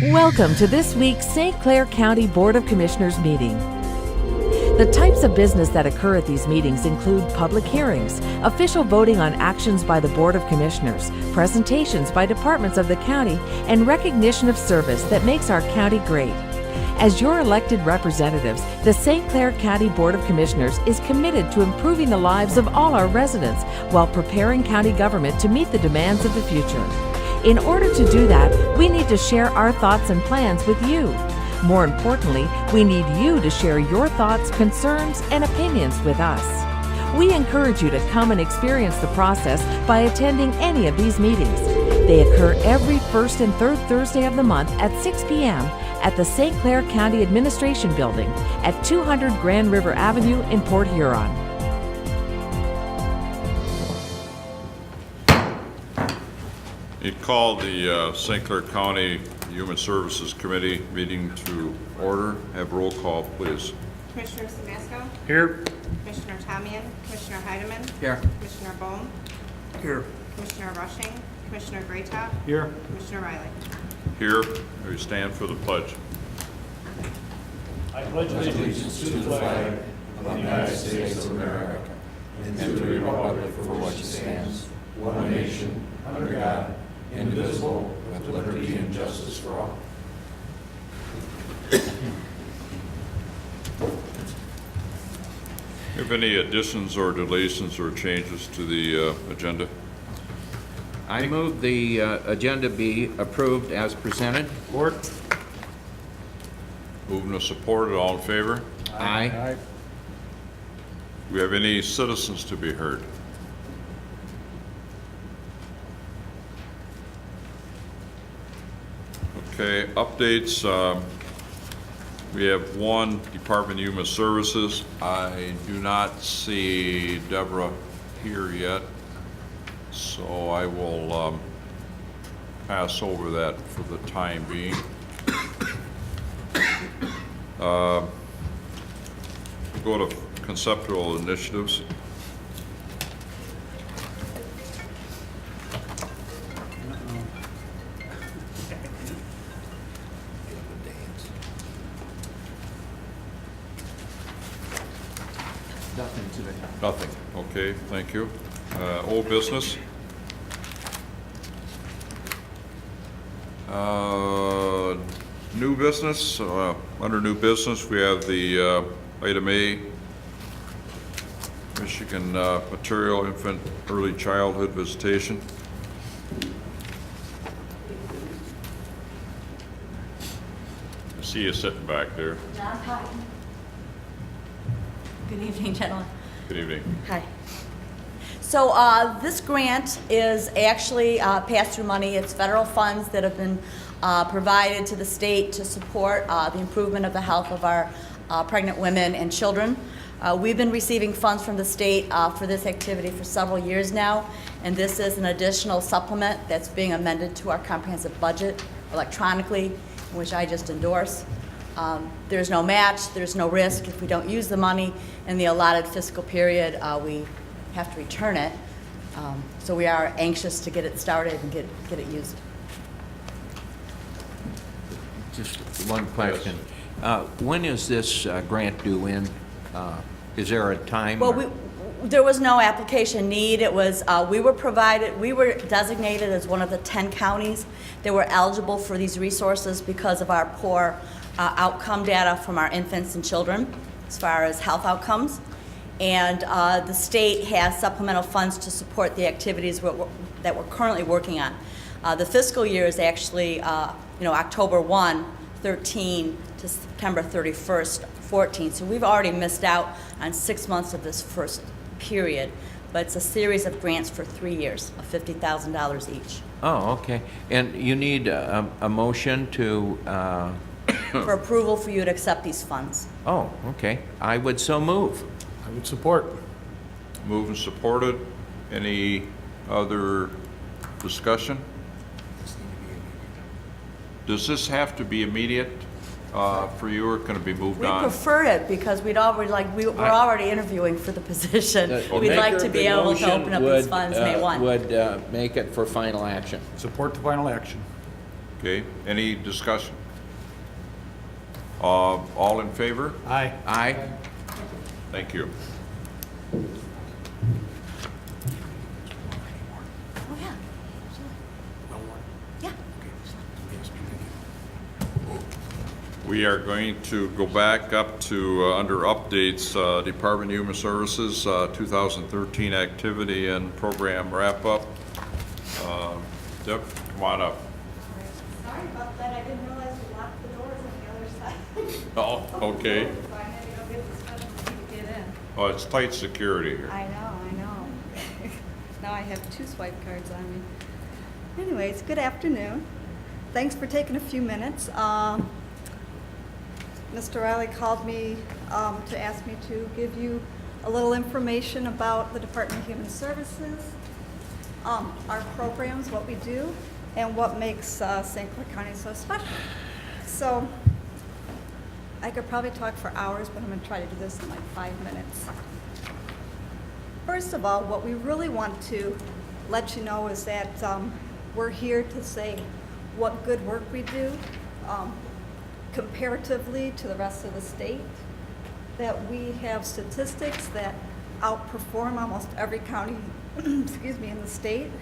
Welcome to this week's St. Clair County Board of Commissioners meeting. The types of business that occur at these meetings include public hearings, official voting on actions by the Board of Commissioners, presentations by departments of the county, and recognition of service that makes our county great. As your elected representatives, the St. Clair County Board of Commissioners is committed to improving the lives of all our residents while preparing county government to meet the demands of the future. In order to do that, we need to share our thoughts and plans with you. More importantly, we need you to share your thoughts, concerns, and opinions with us. We encourage you to come and experience the process by attending any of these meetings. They occur every first and third Thursday of the month at 6 p.m. at the St. Clair County Administration Building at 200 Grand River Avenue in Port Huron. You called the St. Clair County Human Services Committee meeting to order. Have roll call, please. Commissioner Samasco? Here. Commissioner Tamian? Commissioner Heidemann? Here. Commissioner Bohm? Here. Commissioner Rushing? Commissioner Graytop? Here. Commissioner Riley? Here, we stand for the pledge. I pledge allegiance to the flag of the United States of America and to the republic for which it stands, one nation, under God, indivisible, with liberty and justice for all. Have any additions or deletions or changes to the agenda? I move the agenda be approved as presented. Support. Moving to support it, all in favor? Aye. Do we have any citizens to be heard? Okay, updates. We have one, Department of Human Services. I do not see Deborah here yet, so I will pass over that for the time being. Go to conceptual initiatives. Nothing today. Nothing. Okay, thank you. Old business. New business. Under new business, we have the item A, Michigan Material Infant Early Childhood Visitation. I see you sitting back there. Good evening, gentlemen. Good evening. Hi. So this grant is actually pass-through money. It's federal funds that have been provided to the state to support the improvement of the health of our pregnant women and children. We've been receiving funds from the state for this activity for several years now, and this is an additional supplement that's being amended to our comprehensive budget electronically, which I just endorse. There's no match, there's no risk. If we don't use the money in the allotted fiscal period, we have to return it. So we are anxious to get it started and get it used. Just one question. When is this grant due in? Is there a time? Well, there was no application need. It was, we were designated as one of the 10 counties that were eligible for these resources because of our poor outcome data from our infants and children as far as health outcomes. And the state has supplemental funds to support the activities that we're currently working on. The fiscal year is actually October 1, 13 to September 31st, 14. So we've already missed out on 6 months of this first period, but it's a series of grants for 3 years of $50,000 each. Oh, okay. And you need a motion to... For approval for you to accept these funds. Oh, okay. I would so move. I would support. Moved and supported. Any other discussion? Does this have to be immediate for you, or can it be moved We on? preferred it because we're already interviewing for the position. We'd like to be able to open up these funds May 1. Would make it for final action. Support the final action. Okay, any discussion? All in favor? Aye. Aye. Thank you. Oh, yeah. Yeah. We are going to go back up to, under updates, Department of Human Services, 2013 activity and program wrap-up. Deb, come on up. Sorry about that, I didn't realize we locked the doors on the other side. Oh, okay. So I had to go get the special key to get in. Oh, it's tight security here. I know. Now I have 2 swipe cards on me. Anyways, good afternoon. Thanks for taking a few minutes. Mr. Riley called me to ask me to give you a little information about the Department of Human Services, our programs, what we do, and what makes St. Clair County so special. So I could probably talk for hours, but I'm going to try to do this in like 5 minutes. First of all, what we really want to let you know is that we're here to say what good work we do comparatively to the rest of the state, that we have statistics that outperform almost every county excuse me, in the state.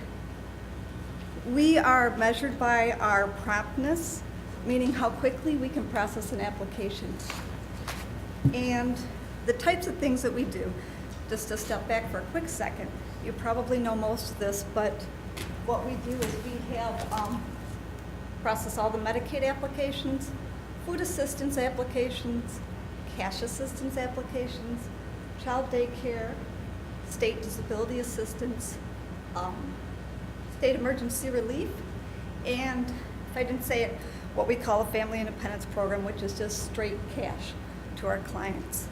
We are measured by our promptness, meaning how quickly we can process an application. And the types of things that we do, just to step back for a quick second, you probably know most of this, but what we do is we have process all the Medicaid applications, food assistance applications, cash assistance applications, child daycare, state disability assistance, state emergency relief, and if I didn't say it, what we call a family independence program, which is just straight cash to our clients.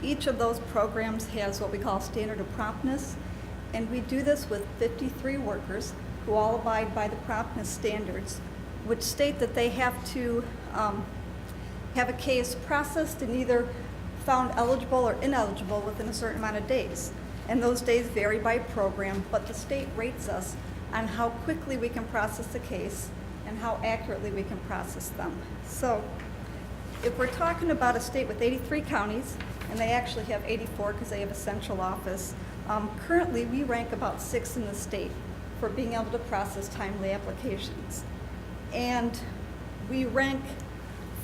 Each of those programs has what we call standard of promptness, and we do this with 53 workers who all abide by the promptness standards, which state that they have to have a case processed and either found eligible or ineligible within a certain amount of days. And those days vary by program, but the state rates us on how quickly we can process the case and how accurately we can process them. So if we're talking about a state with 83 counties, and they actually have 84 because they have a central office, currently we rank about 6th in the state for being able to process timely applications. And we rank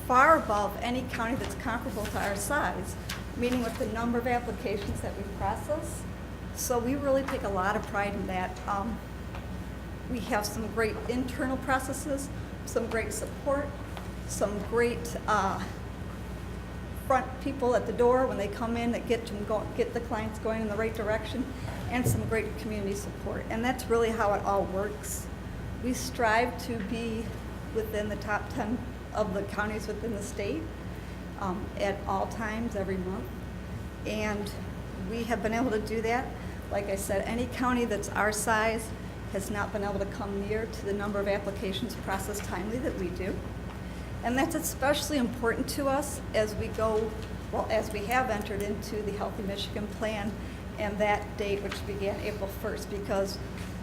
far above any county that's comparable to our size, meaning with the number of applications that we process. So we really take a lot of pride in that. We have some great internal processes, some great support, some great front people at the door when they come in that get the clients going in the right direction, and some great community support. And that's really how it all works. We strive to be within the top 10 of the counties within the state at all times, every month. And we have been able to do that. Like I said, any county that's our size has not been able to come near to the number of applications processed timely that we do. And that's especially important to us as we go, well, as we have entered into the Healthy Michigan Plan and that date, which began April 1st, because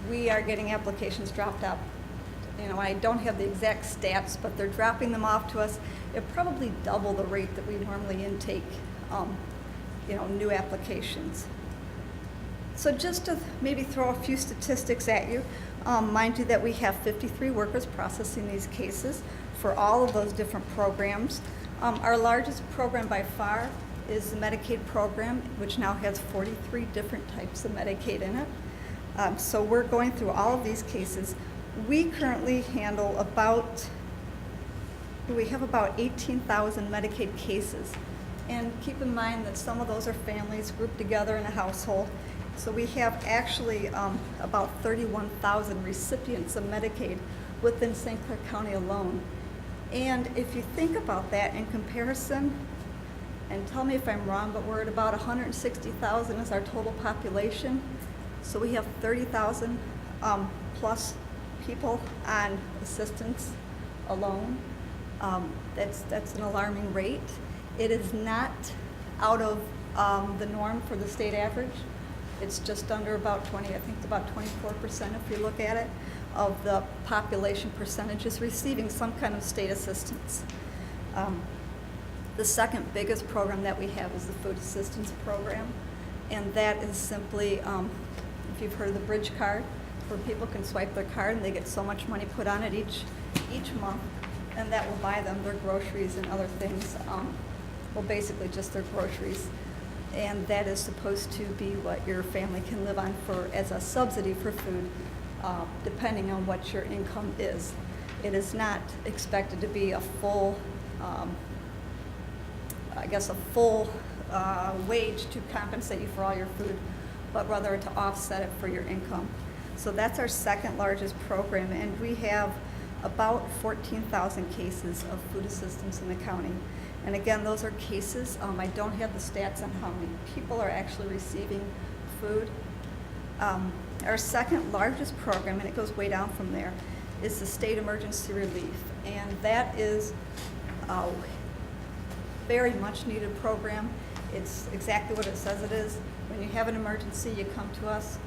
we are getting applications dropped out. You know, I don't have the exact stats, but they're dropping them off to us at probably double the rate that we normally intake, new applications. So just to maybe throw a few statistics at you, mind you that we have 53 workers processing these cases for all of those different programs. Our largest program by far is the Medicaid program, which now has 43 different types of Medicaid in it. So we're going through all of these cases. We currently handle we have about 18,000 Medicaid cases. And keep in mind that some of those are families grouped together in a household. So we have actually about 31,000 recipients of Medicaid within St. Clair County alone. And if you think about that in comparison, and tell me if I'm wrong, but we're at about 160,000 as our total population. So we have 30,000 plus people on assistance alone. That's an alarming rate. It is not out of the norm for the state average. It's just under about 20, I think it's about 24% if you look at it. of the population percentage is receiving some kind of state assistance. The second biggest program that we have is the food assistance program, and that is simply, if you've heard of the bridge card, where people can swipe their card and they get so much money put on it each month, and that will buy them their groceries and other things, well, basically just their groceries. And that is supposed to be what your family can live on for as a subsidy for food, depending on what your income is. It is not expected to be a full, a full wage to compensate you for all your food, but rather to offset it for your income. So that's our second largest program, and we have about 14,000 cases of food assistance in the county. And again, those are cases. I don't have the stats on how many people are actually receiving food. Our second largest program, and it goes way down from there, is the state emergency relief. And that is a very much needed program. It's exactly what it says it is. When you have an emergency, you come to us.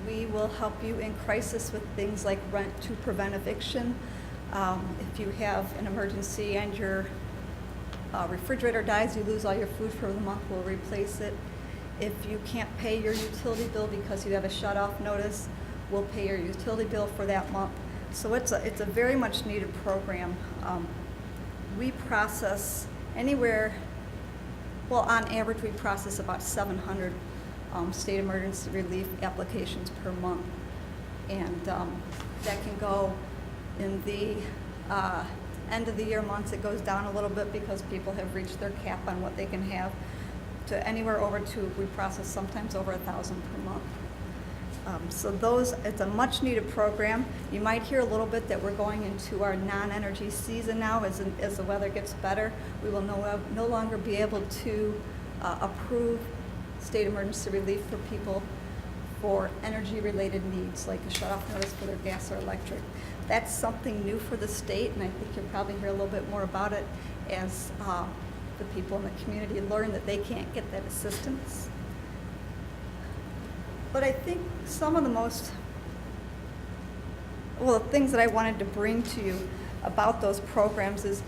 We will help you in crisis with things like rent to prevent eviction. If you have an emergency and your refrigerator dies, you lose all your food for the month, we'll replace it. If you can't pay your utility bill because you have a shut-off notice, we'll pay your utility bill for that month. So it's a very much needed program. We process anywhere, well, on average, we process about 700 state emergency relief applications per month. And that can go in the end of the year months, it goes down a little bit because people have reached their cap on what they can have, to anywhere over to, we process sometimes over 1,000 per month. So it's a much needed program. You might hear a little bit that we're going into our non-energy season now. As the weather gets better, we will no longer be able to approve state emergency relief for people for energy-related needs, like a shut-off notice for their gas or electric. That's something new for the state, and I think you'll probably hear a little bit more about it as the people in the community learn that they can't get that assistance. But I think some of the most, well, the things that I wanted to bring to you about those programs is,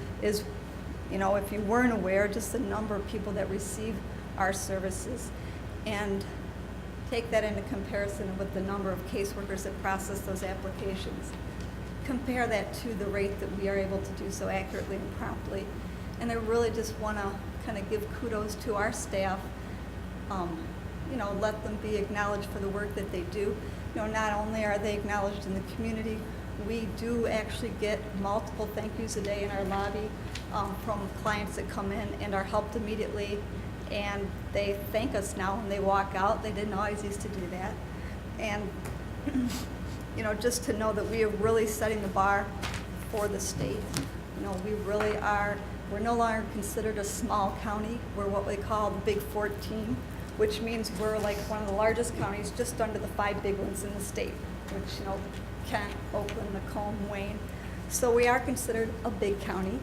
you know, if you weren't aware, just the number of people that receive our services, and take that into comparison with the number of caseworkers that process those applications. Compare that to the rate that we are able to do so accurately and promptly. And I really just want to kind of give kudos to our staff. You know, let them be acknowledged for the work that they do. You know, not only are they acknowledged in the community, we do actually get multiple thank yous a day in our lobby from clients that come in and are helped immediately, and they thank us now when they walk out. They didn't always used to do that. And you know, just to know that we are really setting the bar for the state. You know, we really are, we're no longer considered a small county. We're what we call the Big 14, which means we're like one of the largest counties, just under the 5 big ones in the state, which, you know, Kent, Oakland, Macomb, Wayne. So we are considered a big county.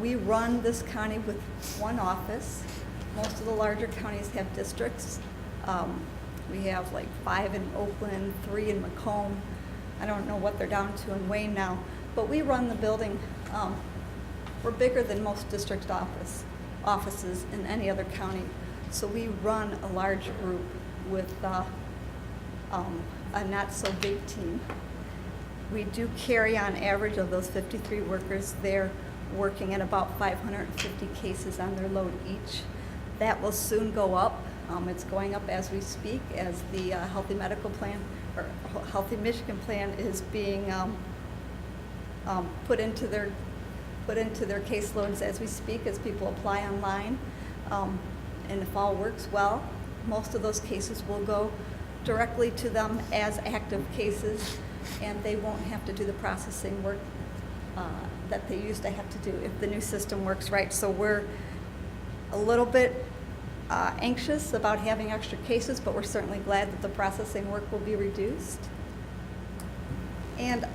We run this county with one office. Most of the larger counties have districts. We have like 5 in Oakland, 3 in Macomb. I don't know what they're down to in Wayne now, but we run the building. We're bigger than most district offices in any other county. So we run a large group with a not so big team. We do carry on average of those 53 workers, they're working at about 550 cases on their load each. That will soon go up. It's going up as we speak, as the Healthy Medical Plan, or Healthy Michigan Plan, is being put into their caseloads as we speak, as people apply online. And if all works well, most of those cases will go directly to them as active cases, and they won't have to do the processing work that they used to have to do if the new system works right. So we're a little bit anxious about having extra cases, but we're certainly glad that the processing work will be reduced. And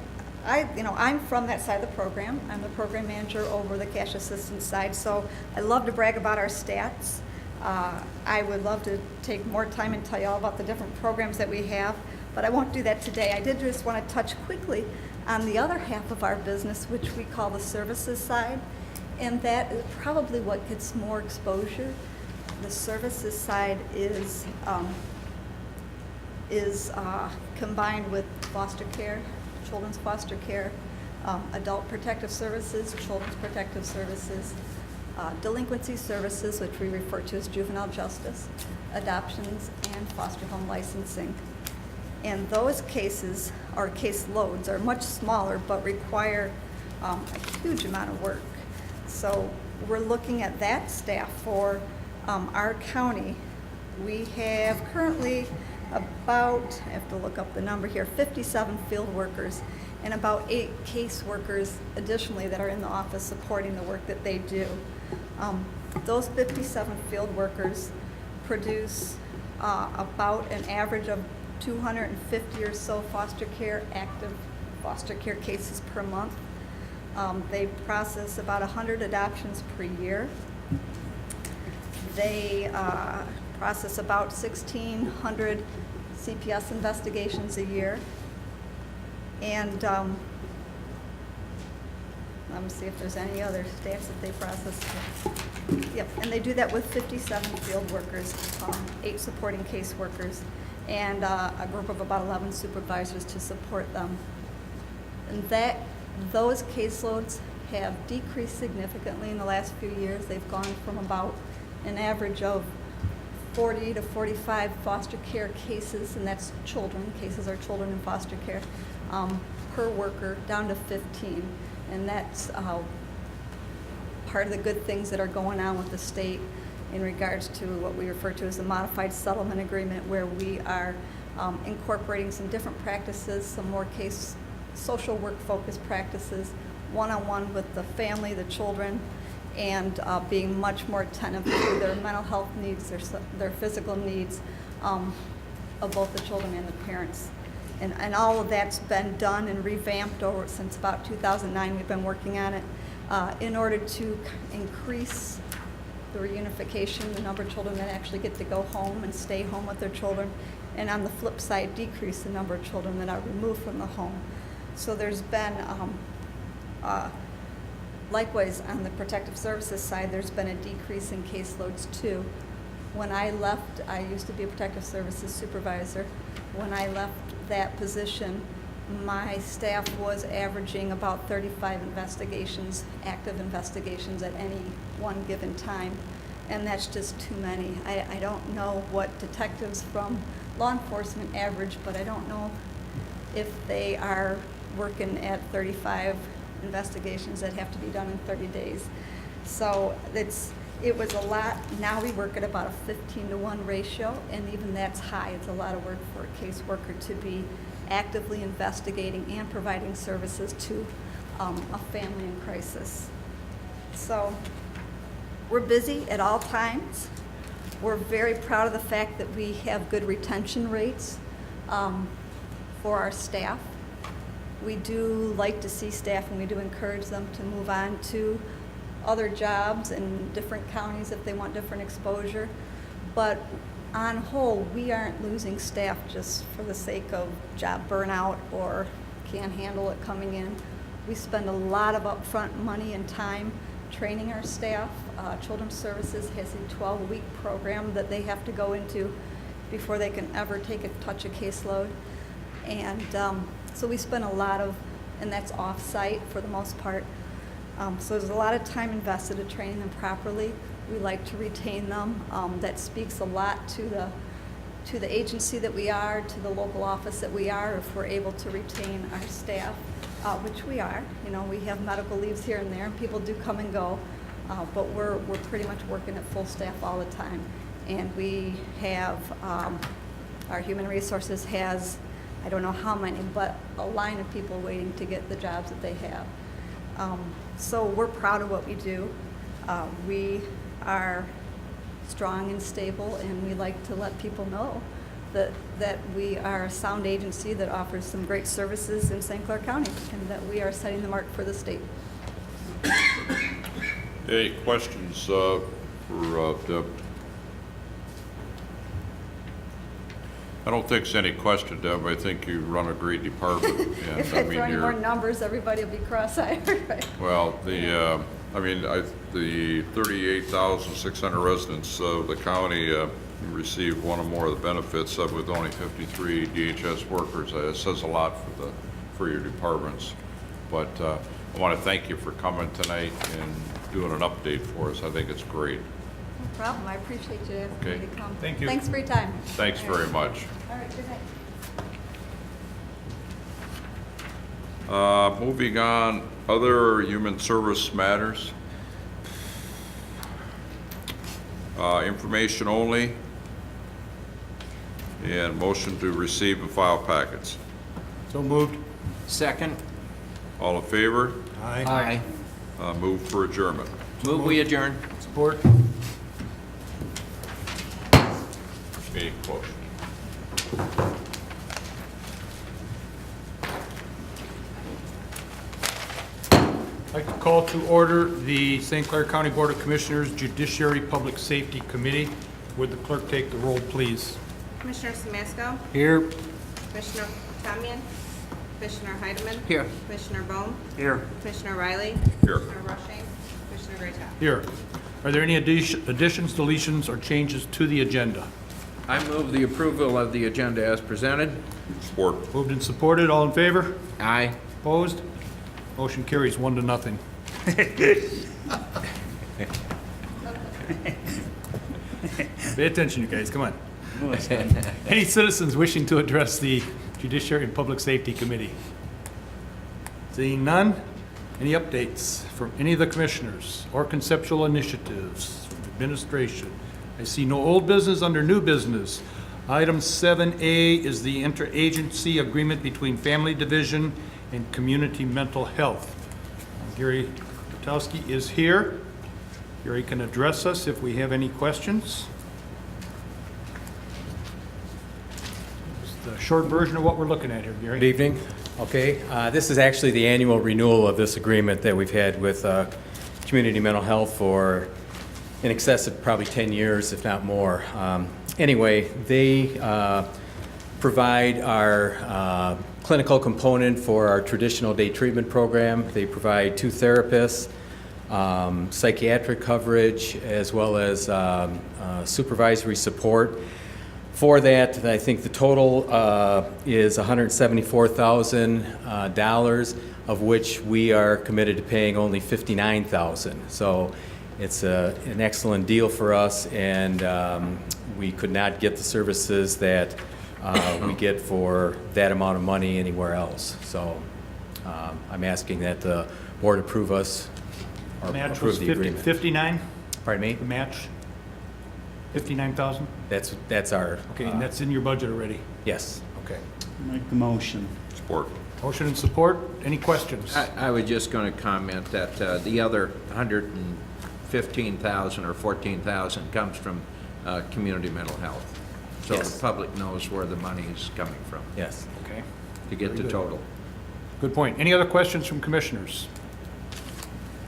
I'm from that side of the program. I'm the program manager over the cash assistance side, so I love to brag about our stats. I would love to take more time and tell you all about the different programs that we have, but I won't do that today. I did just want to touch quickly on the other half of our business, which we call the services side, and that is probably what gets more exposure. The services side is combined with foster care, children's foster care, adult protective services, children's protective services, delinquency services, which we refer to as juvenile justice, adoptions, and foster home licensing. And those cases, or case loads, are much smaller but require a huge amount of work. So we're looking at that staff for our county. We have currently about, I have to look up the number here, 57 field workers and about 8 case workers additionally that are in the office supporting the work that they do. Those 57 field workers produce about an average of 250 or so active foster care cases per month. They process about 100 adoptions per year. They process about 1,600 CPS investigations a year. And let me see if there's any other stats that they process. Yep, and they do that with 57 field workers, 8 supporting case workers, and a group of about 11 supervisors to support them. And those caseloads have decreased significantly in the last few years. They've gone from about an average of 40 to 45 foster care cases, and that's children. Cases are children in foster care, per worker, down to 15. And that's part of the good things that are going on with the state in regards to what we refer to as the modified settlement agreement, where we are incorporating some different practices, some more social work focused practices, one-on-one with the family, the children, and being much more attentive to their mental health needs, their physical needs of both the children and the parents. And all of that's been done and revamped over since about 2009. We've been working on it in order to increase the reunification, the number of children that actually get to go home and stay home with their children, and on the flip side, decrease the number of children that are removed from the home. So there's been, likewise, on the protective services side, there's been a decrease in caseloads too. When I left, I used to be a protective services supervisor. When I left that position, my staff was averaging about 35 investigations, active investigations at any one given time, and that's just too many. I don't know what detectives from law enforcement average, but I don't know if they are working at 35 investigations that have to be done in 30 days. So it was a lot. Now we work at about a 15-to-1 ratio, and even that's high. It's a lot of work for a caseworker to be actively investigating and providing services to a family in crisis. So we're busy at all times. We're very proud of the fact that we have good retention rates for our staff. We do like to see staff, and we do encourage them to move on to other jobs in different counties if they want different exposure. But on whole, we aren't losing staff just for the sake of job burnout or can't handle it coming in. We spend a lot of upfront money and time training our staff. Children's Services has a 12-week program that they have to go into before they can ever touch a caseload. And so we spend a lot of, and that's off-site for the most part. So there's a lot of time invested in training them properly. We like to retain them. That speaks a lot to the agency that we are, to the local office that we are, if we're able to retain our staff, which we are. You know, we have medical leaves here and there, and people do come and go, but we're pretty much working at full staff all the time. And we have, our human resources has, I don't know how many, but a line of people waiting to get the jobs that they have. So we're proud of what we do. We are strong and stable, and we like to let people know that we are a sound agency that offers some great services in St. Clair County, and that we are setting the mark for the state. Any questions for Deb? I don't think it's any question, Deb. I think you run a great department. And If I throw any more numbers, everybody will be cross-eyed, right? Well, the 38,600 residents of the county receive one or more of the benefits with only 53 DHS workers. It says a lot for your departments. But I want to thank you for coming tonight and doing an update for us. I think it's great. No problem. I appreciate you asking Okay. me to come. Thank you. Thanks for your time. Thanks very much. All right, good night. Moving on, other human service matters. Information only. And motion to receive and file packets. So moved. Second? All in favor? Aye. Move for adjournment. Move we adjourn. Support. Meeting closed. I'd like to call to order the St. Clair County Board of Commissioners Judiciary Public Safety Committee. Would the clerk take the roll, please? Commissioner Samasco? Here. Commissioner Tamian? Commissioner Heidemann? Here. Commissioner Bohm? Here. Commissioner Riley? Here. Commissioner Rushing? Commissioner Greathouse? Here. Are there any additions, deletions, or changes to the agenda? I move the approval of the agenda as presented. Support. Moved and supported, all in favor? Aye. Opposed? Motion carries 1-0. Pay attention, you guys, come on. Any citizens wishing to address the Judiciary and Public Safety Committee? Seeing none, any updates from any of the commissioners or conceptual initiatives from administration? I see no old business under new business. Item 7A is the interagency agreement between Family Division and Community Mental Health. Gary Kotowski is here. Gary can address us if we have any questions. Just a short version of what we're looking at here, Gary. Good evening. Okay, this is actually the annual renewal of this agreement that we've had with Community Mental Health for in excess of probably 10 years, if not more. Anyway, they provide our clinical component for our traditional day treatment program. They provide 2 therapists, psychiatric coverage, as well as supervisory support. For that, I think the total is $174,000, of which we are committed to paying only $59,000. So it's an excellent deal for us, and we could not get the services that we get for that amount of money anywhere else. So I'm asking that the board approve us or Match was approve the agreement. 59, Pardon me? the match? 59,000? That's our. Okay, and that's in your budget already? Yes. Okay. Make the motion. Support. Motion and support. Any questions? I was just going to comment that the other 115,000 or 14,000 comes from community mental health. So Yes. the public knows where the money is coming from Yes. Okay. to get Very the good. total. Good point. Any other questions from commissioners?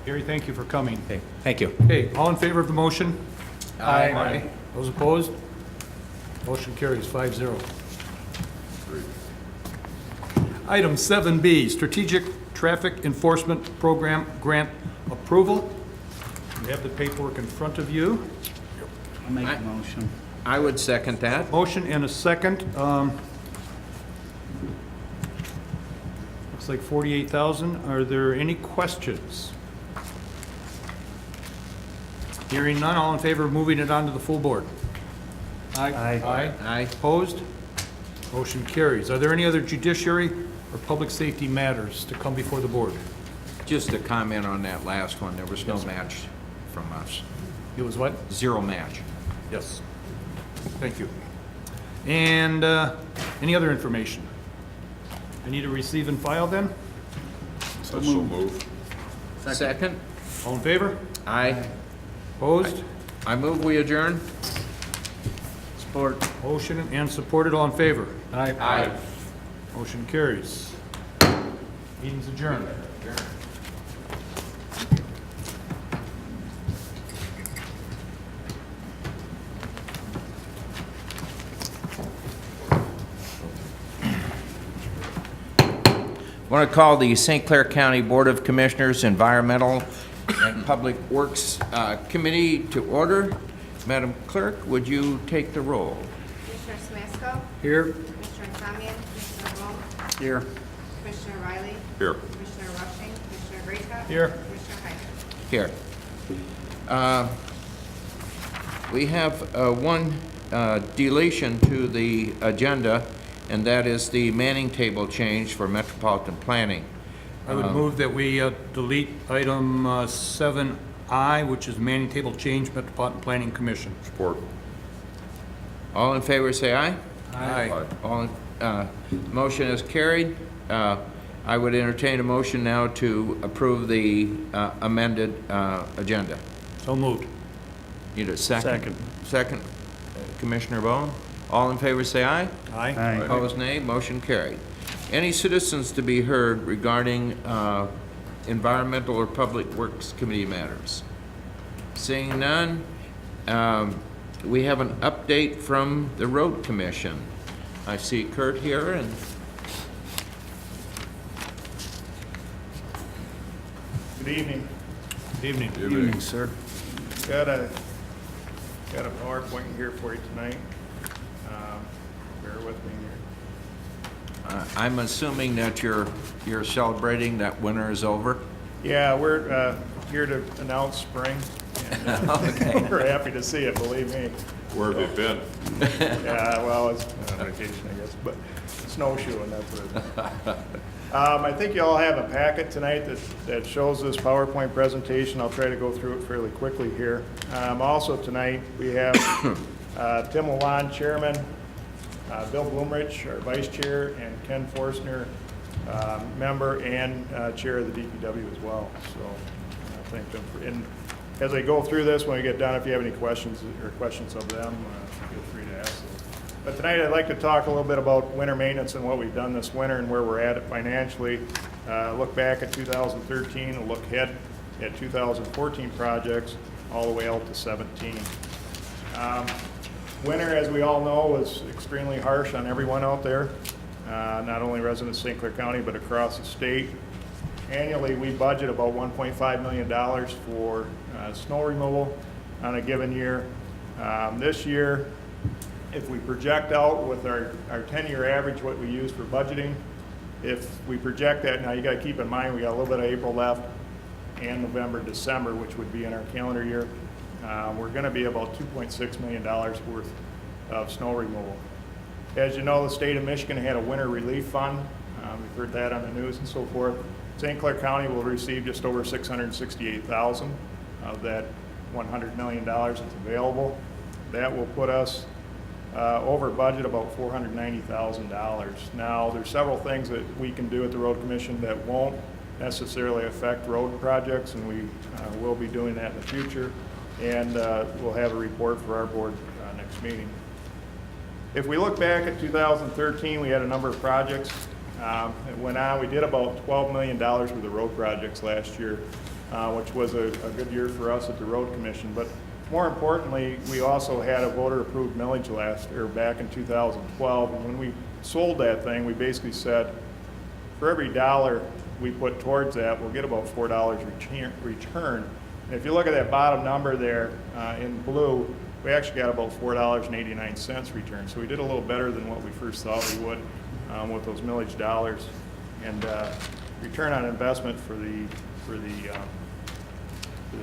Gary, thank you for coming. Okay. Thank you. Okay, all in favor of the motion? Aye. Those opposed? Motion carries 5-0. Item 7B, Strategic Traffic Enforcement Program Grant Approval. You have the paperwork in front of you. I'll make the motion. I would second that. Motion and a second. Looks like 48,000. Are there any questions? Hearing none, all in favor of moving it on to the full board? Aye. Aye. Aye. Opposed? Motion carries. Are there any other judiciary or public safety matters to come before the board? Just a comment on that last one. There was no match from us. It was what? Zero match. Yes. Thank you. And any other information? I need to receive and file then? So moved. Second? All in favor? Aye. Opposed? I move we adjourn. Support. Motion and supported. All in favor? Aye. Motion carries. Meeting's adjourned. I want to call the St. Clair County Board of Commissioners Environmental and Public Works Committee to order. Madam Clerk, would you take the roll? Commissioner Samasco? Here. Commissioner Tamian? Commissioner Bowman? Here. Commissioner Riley? Here. Commissioner Rushing? Commissioner Greatop? Here. Commissioner Heidemann? Here. We have one deletion to the agenda, and that is the Manning table change for metropolitan planning. I would move that we delete item 7I, which is Manning Table Change, Metropolitan Planning Commission. Support. All in favor, say aye. Aye. All, motion is carried. I would entertain a motion now to approve the amended agenda. So moved. Need a second? Second. Second, Commissioner Bone. All in favor, say aye. Aye. Aye. Opposed, nay. Motion carried. Any citizens to be heard regarding environmental or public works committee matters? Seeing none, we have an update from the road commission. I see Kurt here, and Good evening. Good evening. Evening, sir. Got a PowerPoint here for you tonight. Bear with me here. I'm assuming that you're celebrating that winter is over. Yeah, we're here to announce spring. And, Okay. we're happy to see it, believe me. Where have you been? Yeah, well, it's vacation, I guess, but snowshoeing, that's what it is. I think you all have a packet tonight that shows this PowerPoint presentation. I'll try to go through it fairly quickly here. Also tonight, we have Tim Lalonde, Chairman, Bill Bloomrich, our Vice Chair, and Ken Forstner, Member and Chair of the DPW as well. So I thank them for, and as I go through this, when we get done, if you have any questions or questions of them, feel free to ask them. But tonight I'd like to talk a little bit about winter maintenance and what we've done this winter and where we're at financially. Look back at 2013, a look ahead at 2014 projects, all the way out to 17. Winter, as we all know, was extremely harsh on everyone out there, not only residents of St. Clair County, but across the state. Annually, we budget about $1.5 million for snow removal on a given year. This year, if we project out with our 10-year average, what we use for budgeting, if we project that, now you got to keep in mind we got a little bit of April left and November, December, which would be in our calendar year. We're going to be about $2.6 million worth of snow removal. As you know, the state of Michigan had a winter relief fund. We've heard that on the news and so forth. St. Clair County will receive just over $668,000 of that $100 million that's available. That will put us over budget about $490,000. Now, there's several things that we can do at the Road Commission that won't necessarily affect road projects, and we will be doing that in the future. And we'll have a report for our board next meeting. If we look back at 2013, we had a number of projects that went on. We did about $12 million worth of road projects last year, which was a good year for us at the Road Commission. But more importantly, we also had a voter-approved millage back in 2012. And when we sold that thing, we basically said, for every dollar we put towards that, we'll get about $4 return. And if you look at that bottom number there in blue, we actually got about $4.89 return. So we did a little better than what we first thought we would with those millage dollars. And return on investment for the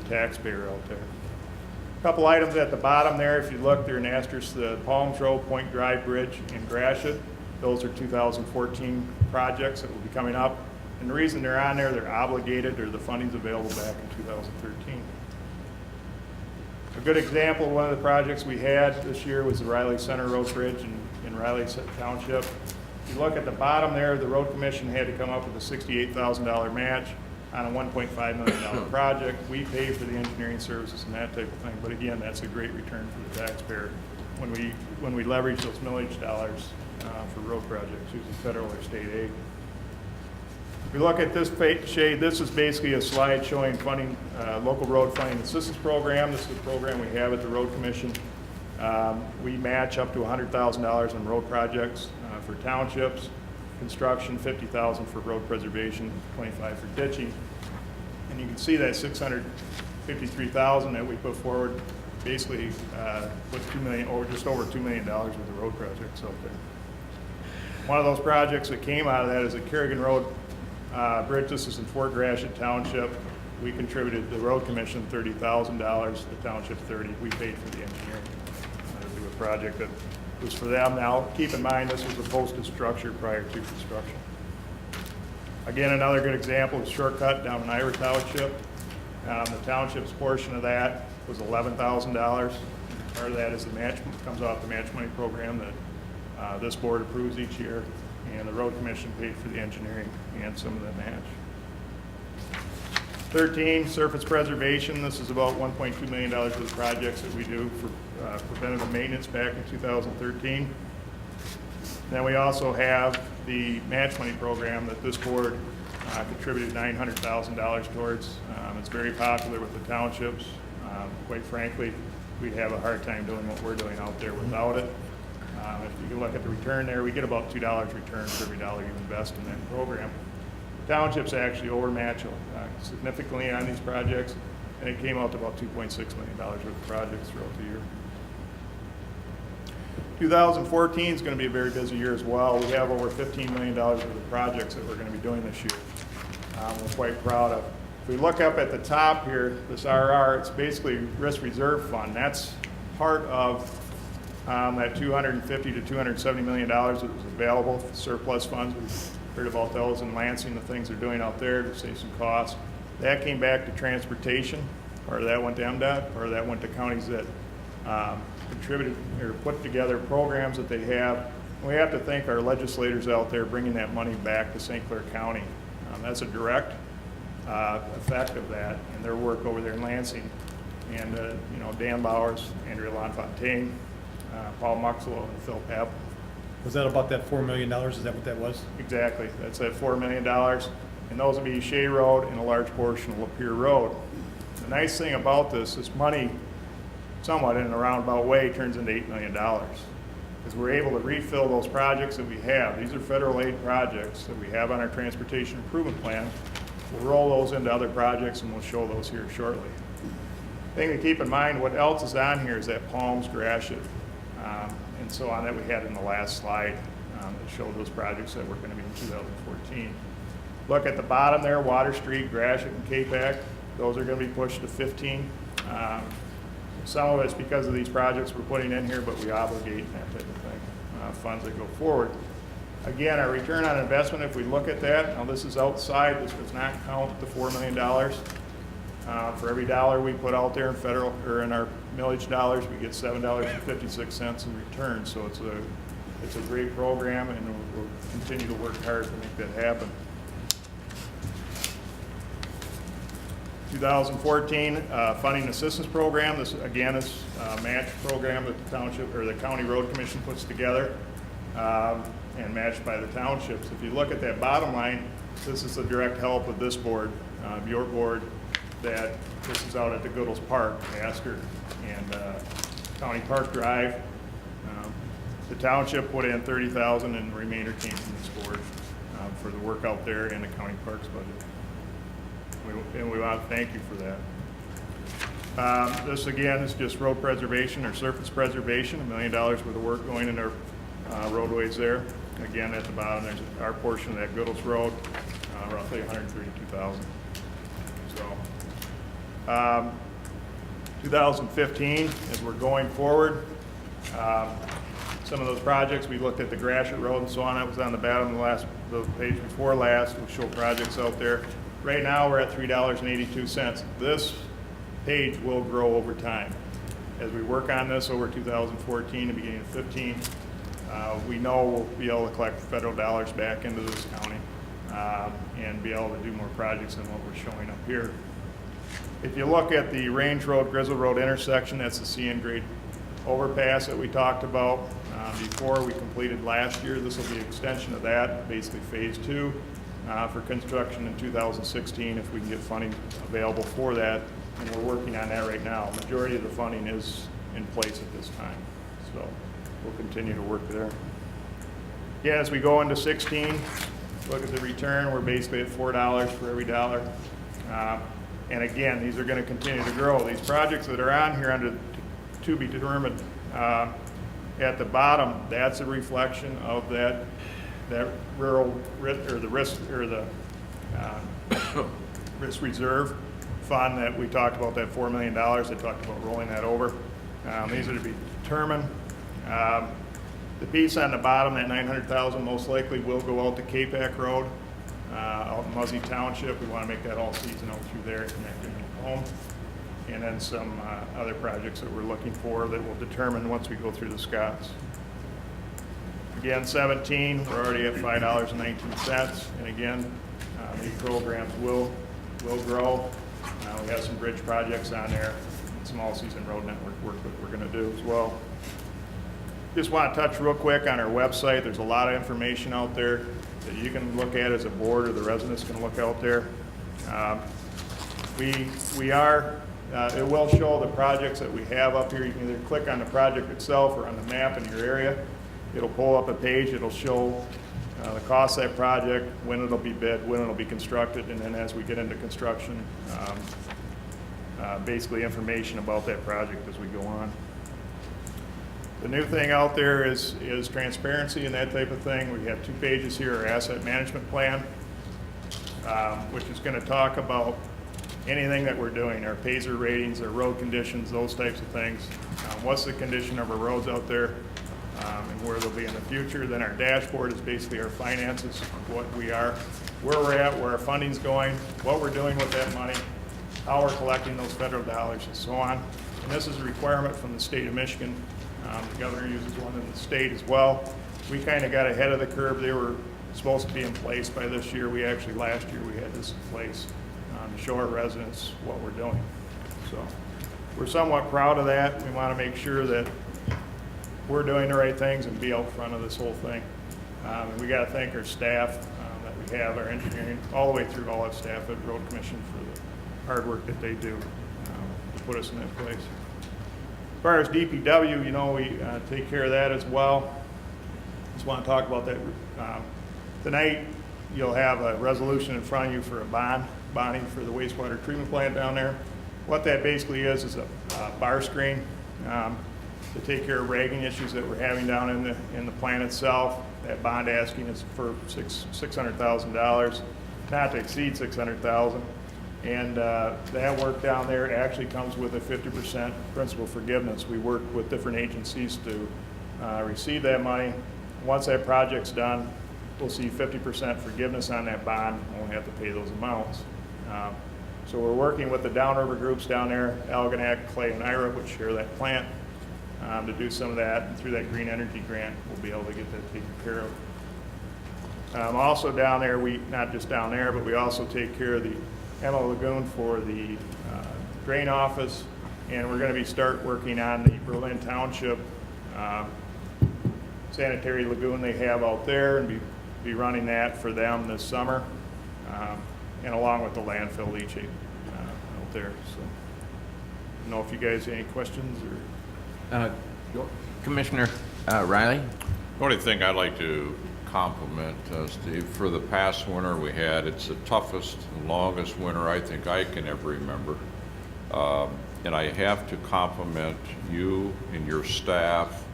taxpayer out there. A couple items at the bottom there, if you look, they're in asterisk, the Palms Road, Point Drive Bridge, and Gratiot. Those are 2014 projects that will be coming up. And the reason they're on there, they're obligated, or the funding's available back in 2013. A good example of one of the projects we had this year was the Riley Center Road Bridge in Riley Township. If you look at the bottom there, the Road Commission had to come up with a $68,000 match on a $1.5 million project. We pay for the engineering services and that type of thing, but again, that's a great return for the taxpayer when we leverage those millage dollars for road projects using federal or state aid. If we look at this shade, this is basically a slide showing funding, local road funding assistance program. This is a program we have at the Road Commission. We match up to $100,000 in road projects for townships. construction, 50,000 for road preservation, 25 for ditching. And you can see that 653,000 that we put forward basically put $2 million, or just over $2 million worth of road projects out there. One of those projects that came out of that is the Kerrigan Road Bridge. This is in Fort Gratiot Township. We contributed the road commission $30,000, the township 30. We paid for the engineering to do a project that was for them. Now, keep in mind, this was a posted structure prior to construction. Again, another good example is Shortcut down in Ira Township. The township's portion of that was $11,000. Part of that is the match, comes off the match money program that this board approves each year, and the road commission paid for the engineering and some of the match. 13, surface preservation. This is about $1.2 million for the projects that we do for preventative maintenance back in 2013. Then we also have the match money program that this board contributed $900,000 towards. It's very popular with the townships. Quite frankly, we'd have a hard time doing what we're doing out there without it. If you look at the return there, we get about $2 return for every dollar you invest in that program. Townships actually overmatch significantly on these projects, and it came out to about $2.6 million worth of projects throughout the year. 2014 is going to be a very busy year as well. We have over $15 million worth of projects that we're going to be doing this year. We're quite proud of. If we look up at the top here, this RR, it's basically risk reserve fund. That's part of that $250 to $270 million that was available for surplus funds. We've heard about those in Lansing, the things they're doing out there to save some costs. That came back to transportation. Part of that went to MDOT. Part of that went to counties that contributed or put together programs that they have. And we have to thank our legislators out there bringing that money back to St. Clair County. That's a direct effect of that and their work over there in Lansing. And you know, Dan Bowers, Andrea Lonfontaine, Paul Muxlow, and Phil Papp. Was that about that $4 million? Is that what that was? Exactly. That's that $4 million. And those would be Shea Road and a large portion of Lapeer Road. The nice thing about this money, somewhat in a roundabout way, turns into $8 million. Because we're able to refill those projects that we have. These are federal aid projects that we have on our transportation improvement plan. We'll roll those into other projects, and we'll show those here shortly. Thing to keep in mind, what else is on here is that Palms, Gratiot, and so on that we had in the last slide that showed those projects that were going to be in 2014. Look at the bottom there, Water Street, Gratiot, and K-PAC. Those are going to be pushed to 15. Some of it's because of these projects we're putting in here, but we obligate and that type of thing, funds that go forward. Again, our return on investment, if we look at that, now this is outside, this does not count the $4 million. For every dollar we put out there in federal or in our millage dollars, we get $7.56 in return. So it's a great program, and we'll continue to work hard to make that happen. 2014 funding assistance program. This again is a match program that the township or the county road commission puts together and matched by the townships. If you look at that bottom line, this is the direct help of this board, your board. That this is out at the Goodles Park, Astor, and County Park Drive. The township put in $30,000, and the remainder came from this board for the work out there in the county parks budget. And we want to thank you for that. This again is just road preservation or surface preservation. $1 million worth of work going in our roadways there. Again, at the bottom, there's our portion of that Goodles Road, roughly $132,000. So. 2015, as we're going forward, some of those projects, we looked at the Gratiot Road and so on. That was on the bottom of the page before last. We'll show projects out there. Right now, we're at $3.82. This page will grow over time. As we work on this over 2014 and beginning of 15, we know we'll be able to collect federal dollars back into this county and be able to do more projects than what we're showing up here. If you look at the Range Road, Grizzle Road intersection, that's the CN grade overpass that we talked about before we completed last year. This will be an extension of that, basically phase 2 for construction in 2016 if we can get funding available for that. And we're working on that right now. Majority of the funding is in place at this time. So we'll continue to work there. Again, as we go into 16, look at the return, we're basically at $4 for every dollar. And again, these are going to continue to grow. These projects that are on here under to be determined at the bottom, that's a reflection of that rural risk or the risk or the risk reserve fund that we talked about, that $4 million. I talked about rolling that over. These are to be determined. The piece on the bottom, that $900,000, most likely will go out to Capac Road, out in Muzzy Township. We want to make that all seasonal through there, connecting home. And then some other projects that we're looking for that we'll determine once we go through the Scots. Again, 17, we're already at $5.19. And again, these programs will grow. We have some bridge projects on there, some all-season road network work that we're going to do as well. Just want to touch real quick on our website. There's a lot of information out there that you can look at as a board or the residents can look out there. It will show the projects that we have up here. You can either click on the project itself or on the map in your area. It'll pull up a page. It'll show the cost of that project, when it'll be bid, when it'll be constructed, and then as we get into construction, basically information about that project as we go on. The new thing out there is transparency and that type of thing. We have 2 pages here, our asset management plan, which is going to talk about anything that we're doing, our PASER ratings, our road conditions, those types of things. What's the condition of our roads out there and where they'll be in the future. Then our dashboard is basically our finances, what we are, where we're at, where our funding's going, what we're doing with that money, how we're collecting those federal dollars, and so on. And this is a requirement from the state of Michigan. The governor uses one in the state as well. We kind of got ahead of the curve. They were supposed to be in place by this year. We actually, last year, we had this in place to show our residents what we're doing. So we're somewhat proud of that. We want to make sure that we're doing the right things and be out front of this whole thing. And we got to thank our staff that we have, our engineering, all the way through all our staff at Road Commission for the hard work that they do to put us in that place. As far as DPW, you know, we take care of that as well. Just want to talk about that. Tonight, you'll have a resolution in front of you for a bonding for the wastewater treatment plant down there. What that basically is a bar screen to take care of ragging issues that we're having down in the plant itself. That bond asking is for $600,000, not to exceed $600,000. And that work down there actually comes with a 50% principal forgiveness. We work with different agencies to receive that money. Once that project's done, we'll see 50% forgiveness on that bond. We won't have to pay those amounts. So we're working with the downriver groups down there, Algonac, Clay, and Ira, which share that plant, to do some of that. And through that green energy grant, we'll be able to get that taken care of. Also down there, not just down there, but we also take care of the Emma Lagoon for the drain office, and we're going to start working on the Berlin Township sanitary lagoon they have out there, and be running that for them this summer, and along with the landfill leachate out there. So, I don't know if you guys have any questions or. Commissioner Riley? The only thing I'd like to compliment, Steve, for the past winter we had, it's the toughest and longest winter I think I can ever remember. And I have to compliment you and your staff,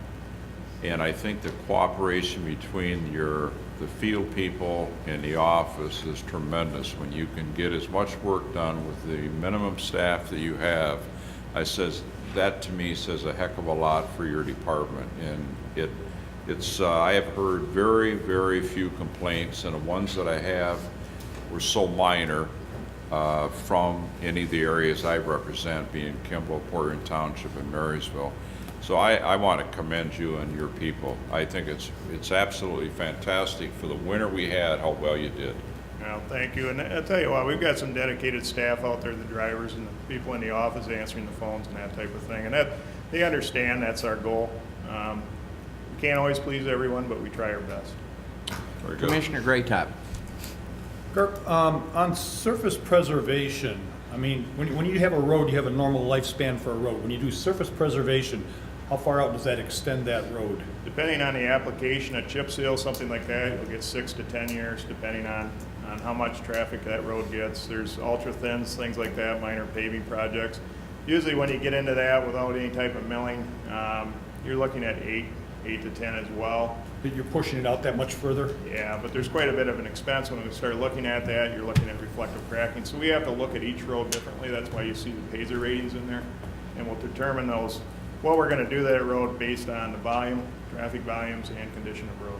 and I think the cooperation between the field people and the office is tremendous when you can get as much work done with the minimum staff that you have. That to me says a heck of a lot for your department, and I have heard very, very few complaints, and the ones that I have were so minor from any of the areas I represent, being Kimball, Porter Township, and Marysville. So I want to commend you and your people. I think it's absolutely fantastic for the winter we had, how well you did. Well, thank you. And I'll tell you what, we've got some dedicated staff out there, the drivers and the people in the office answering the phones and that type of thing. And they understand that's our goal. We can't always please everyone, but we try our best. Very good. Commissioner Graytop. Kirk, on surface preservation, I mean, when you have a road, you have a normal lifespan for a road. When you do surface preservation, How far out does that extend that road? Depending on the application, a chip seal, something like that, you'll get 6 to 10 years, depending on how much traffic that road gets. There's ultra thins, things like that, minor paving projects. Usually when you get into that without any type of milling, you're looking at 8 to 10 as well. That you're pushing it out that much further? Yeah, but there's quite a bit of an expense when we start looking at that. You're looking at reflective cracking. So we have to look at each road differently. That's why you see the Pazer ratings in there. And we'll determine those, what we're going to do that road based on the volume, traffic volumes, and condition of road.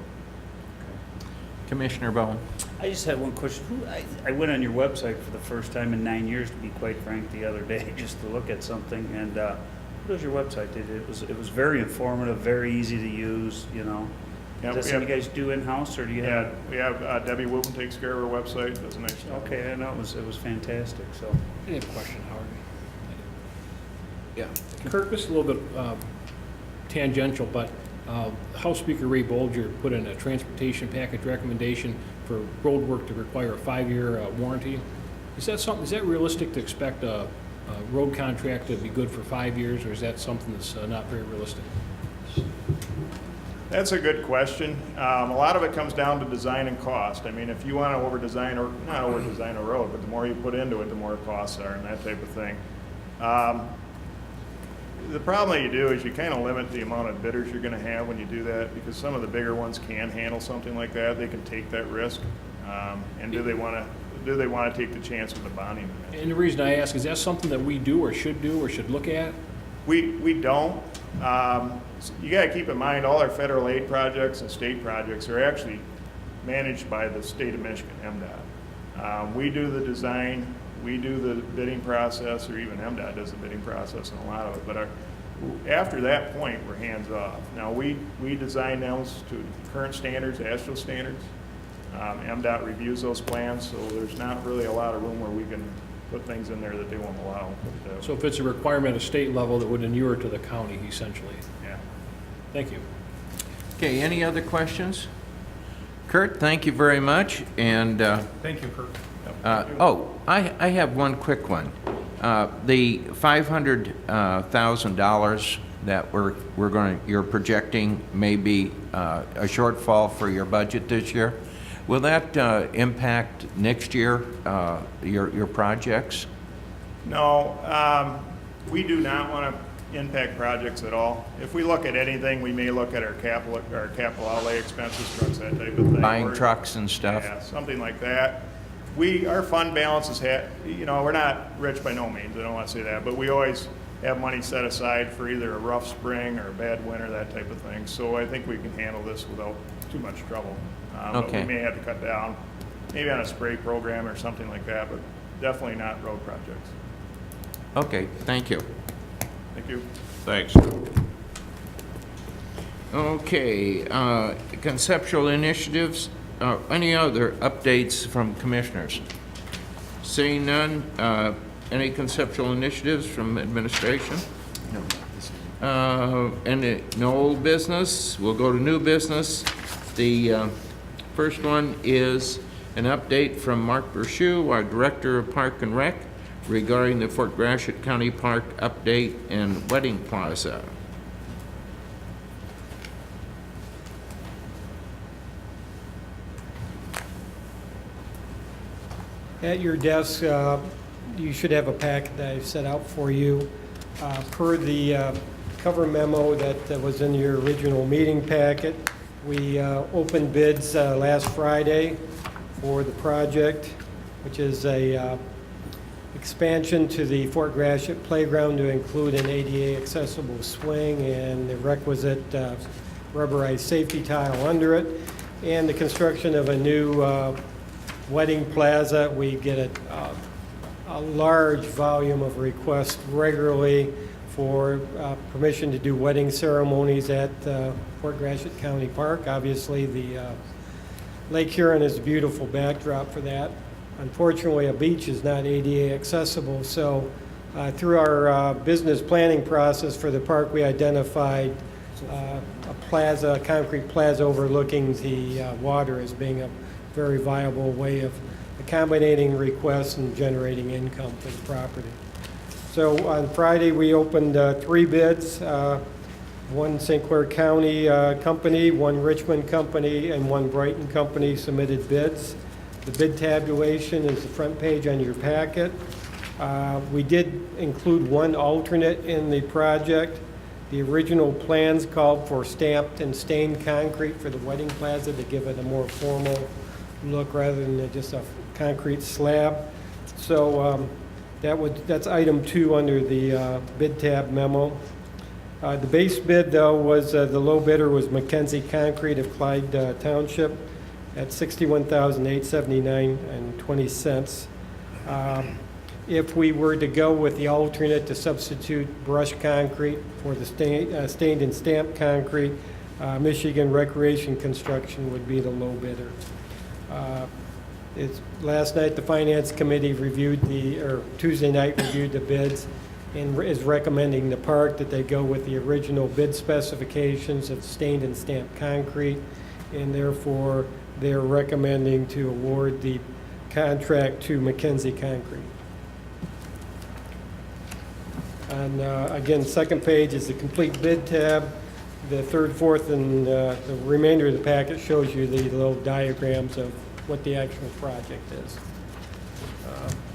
Commissioner Bowen? I just had one question. I went on your website for the first time in 9 years, to be quite frank, the other day, just to look at something. And what was your website? It was very informative, very easy to use, you know. Yeah, Is that something you guys do in-house, or do you have? Yeah, we have Debbie Wooten takes care of our website, does a nice job. Okay, I know, it was fantastic, so. I have a question, Howard. Yeah. Kirk, this is a little bit tangential, but House Speaker Ray Bolger put in a transportation package recommendation for road work to require a 5-year warranty. Is that realistic to expect a road contract to be good for 5 years, or is that something that's not very realistic? That's a good question. A lot of it comes down to design and cost. I mean, if you want to over-design, or not over-design a road, but the more you put into it, the more costs are and that type of thing. The problem that you do is you kind of limit the amount of bidders you're going to have when you do that, because some of the bigger ones can handle something like that. They can take that risk. And do they want to take the chance with the bonding? And the reason I ask, is that something that we do or should look at? We don't. You got to keep in mind all our federal aid projects and state projects are actually managed by the state of Michigan, MDOT. We do the design, we do the bidding process, or even MDOT does the bidding process and a lot of it. But after that point, we're hands off. Now we design those to current standards, AASHTO standards. MDOT reviews those plans, so there's not really a lot of room where we can put things in there that they won't allow. So if it's a requirement at state level, that would inure to the county, essentially. Yeah. Thank you. Okay, any other questions? Kurt, thank you very much, and Thank you, Kirk. I have one quick one. The $500,000 that you're projecting may be a shortfall for your budget this year. Will that impact next year your projects? No, we do not want to impact projects at all. If we look at anything, we may look at our capital outlay expenses, trucks, that type of thing. Buying trucks and stuff? Yeah, something like that. Our fund balances we're not rich by no means, I don't want to say that, but we always have money set aside for either a rough spring or a bad winter, that type of thing. So I think we can handle this without too much trouble. But Okay. we may have to cut down, maybe on a spray program or something like that, but definitely not road projects. Okay, thank you. Thank you. Thanks. Okay, conceptual initiatives, any other updates from commissioners? Seeing none, any conceptual initiatives from administration? No. And no old business, we'll go to new business. The first one is an update from Mark Burchue, our Director of Park and Rec, regarding the Fort Gratiot County Park update and wedding plaza. At your desk, you should have a packet that I've set out for you. Per the cover memo that was in your original meeting packet, we opened bids last Friday for the project, which is a expansion to the Fort Gratiot Playground to include an ADA accessible swing and the requisite rubberized safety tile under it, and the construction of a new wedding plaza. We get a large volume of requests regularly for permission to do wedding ceremonies at Fort Gratiot County Park. Obviously, the Lake Huron is a beautiful backdrop for that. Unfortunately, a beach is not ADA accessible, so through our business planning process for the park, we identified a concrete plaza overlooking the water as being a very viable way of accommodating requests and generating income for the property. So on Friday, we opened 3 bids. one St. Clair County company, one Richmond company, and one Brighton company submitted bids. The bid tabulation is the front page on your packet. We did include one alternate in the project. The original plans called for stamped and stained concrete for the wedding plaza to give it a more formal look rather than just a concrete slab. So that's item 2 under the bid tab memo. The base bid, though, was the low bidder was Mackenzie Concrete of Clyde Township at $61,879.20. If we were to go with the alternate to substitute brushed concrete for the stained and stamped concrete, Michigan Recreation Construction would be the low bidder. Last night, the Finance Committee Tuesday night reviewed the bids and is recommending the park that they go with the original bid specifications of stained and stamped concrete, and therefore they're recommending to award the contract to Mackenzie Concrete. And again, second page is the complete bid tab. The third, fourth, and the remainder of the packet shows you the little diagrams of what the actual project is.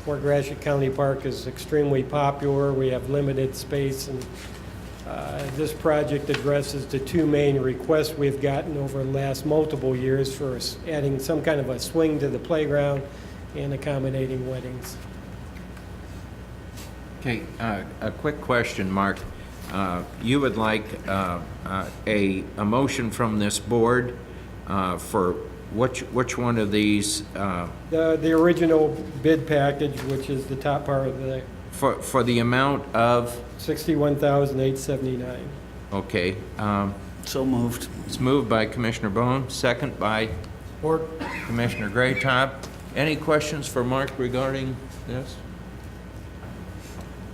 Fort Gratiot County Park is extremely popular. We have limited space, and this project addresses the 2 main requests we've gotten over the last multiple years for adding some kind of a swing to the playground and accommodating weddings. Okay, a quick question, Mark. You would like a motion from this board for which one of these? The original bid package, which is the top part of the For the amount of? $61,879. Okay. So moved. It's moved by Commissioner Bone, second by Commissioner Graytop. Any questions for Mark regarding this?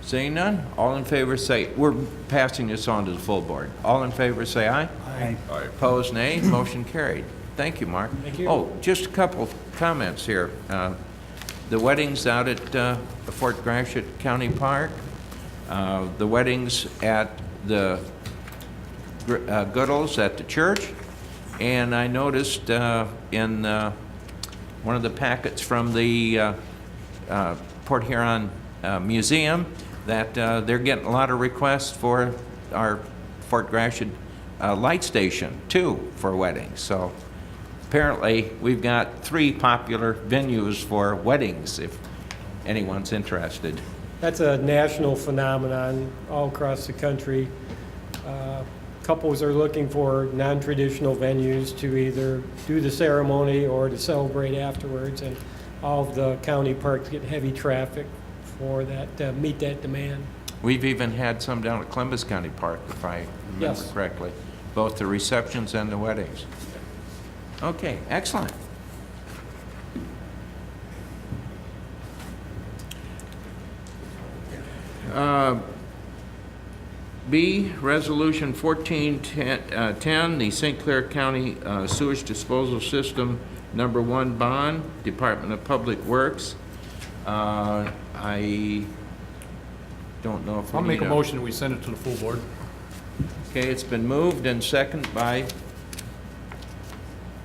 Seeing none, all in favor say, we're passing this on to the full board. All in favor say aye. Aye. Aye. Opposed, nay. Motion carried. Thank you, Mark. Thank you. Oh, just a couple comments here. The weddings out at Fort Gratiot County Park, the weddings at the Goodalls at the church, and I noticed in one of the packets from the Port Huron Museum that they're getting a lot of requests for our Fort Gratiot light station, too, for weddings. So apparently, we've got 3 popular venues for weddings, if anyone's interested. That's a national phenomenon all across the country. Couples are looking for non-traditional venues to either do the ceremony or to celebrate afterwards, and all of the county parks get heavy traffic for that, to meet that demand. We've even had some down at Columbus County Park, if I remember Yes. correctly, both the receptions and the weddings. Okay, excellent. B, Resolution 1410, the St. Clair County Sewage Disposal System Number 1 bond, Department of Public Works. I don't know if we I'll make need a motion that we send it to the full board. Okay, it's been moved and seconded by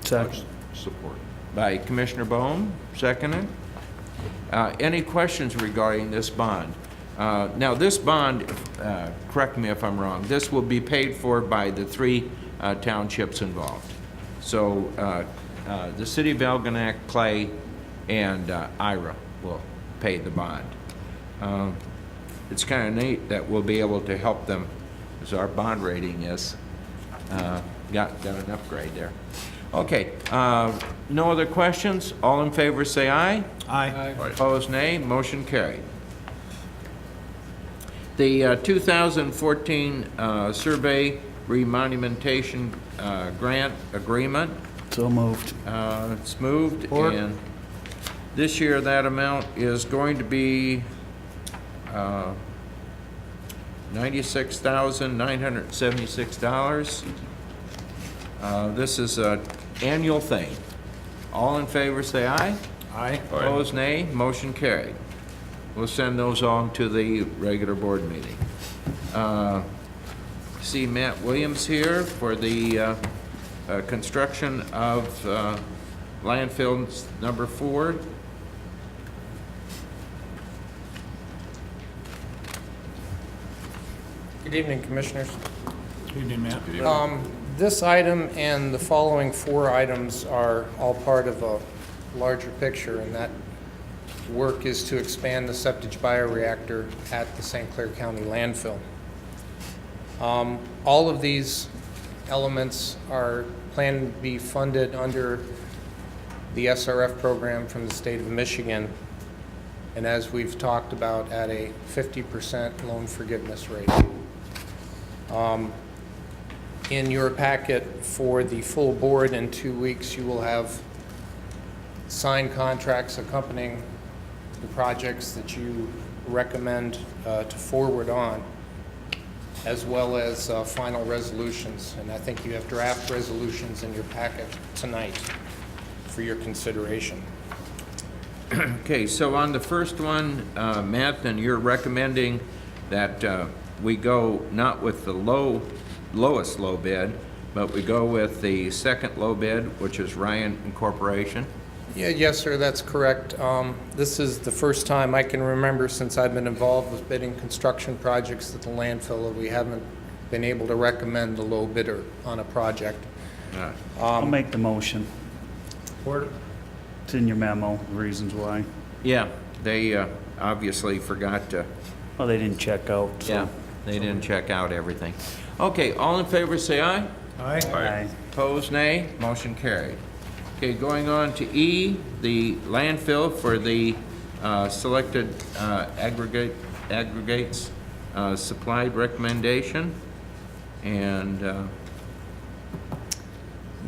Second. Support. Commissioner Bone, seconded. Any questions regarding this bond? Now, this bond, correct me if I'm wrong, this will be paid for by the 3 townships involved. So the city of Algonac, Clay, and Ira will pay the bond. It's kind of neat that we'll be able to help them, as our bond rating is got an upgrade there. Okay, no other questions? All in favor say aye. Aye. Opposed, nay. Motion carried. The 2014 Survey Remonumentation Grant Agreement. So moved. It's moved, Support. and this year that amount is going to be $96,976. This is an annual thing. All in favor say aye. Aye. Opposed, nay. Motion carried. We'll send those on to the regular board meeting. See Matt Williams here for the construction of landfill number 4. Good evening, Commissioners. Good evening, Matt. This item and the following 4 items are all part of a larger picture, and that work is to expand the septic bioreactor at the St. Clair County landfill. All of these elements are planned to be funded under the SRF program from the state of Michigan, and as we've talked about, at a 50% loan forgiveness rate. In your packet for the full board in 2 weeks, you will have signed contracts accompanying the projects that you recommend to forward on, as well as final resolutions. And I think you have draft resolutions in your packet tonight for your consideration. Okay, so on the first one, Matt, then you're recommending that we go not with the lowest low bid, but we go with the second low bid, which is Ryan Incorporation. Yeah, yes, sir, that's correct. This is the first time I can remember since I've been involved with bidding construction projects at the landfill that we haven't been able to recommend the low bidder on a project. I'll make the motion. Support. It's in your memo, the reasons why. Yeah, they obviously forgot to, Well, they didn't check out, so. yeah, they didn't check out everything. Okay, all in favor say aye. Aye. Aye. Opposed, nay. Motion carried. Okay, going on to E, the landfill for the selected aggregates supplied recommendation. And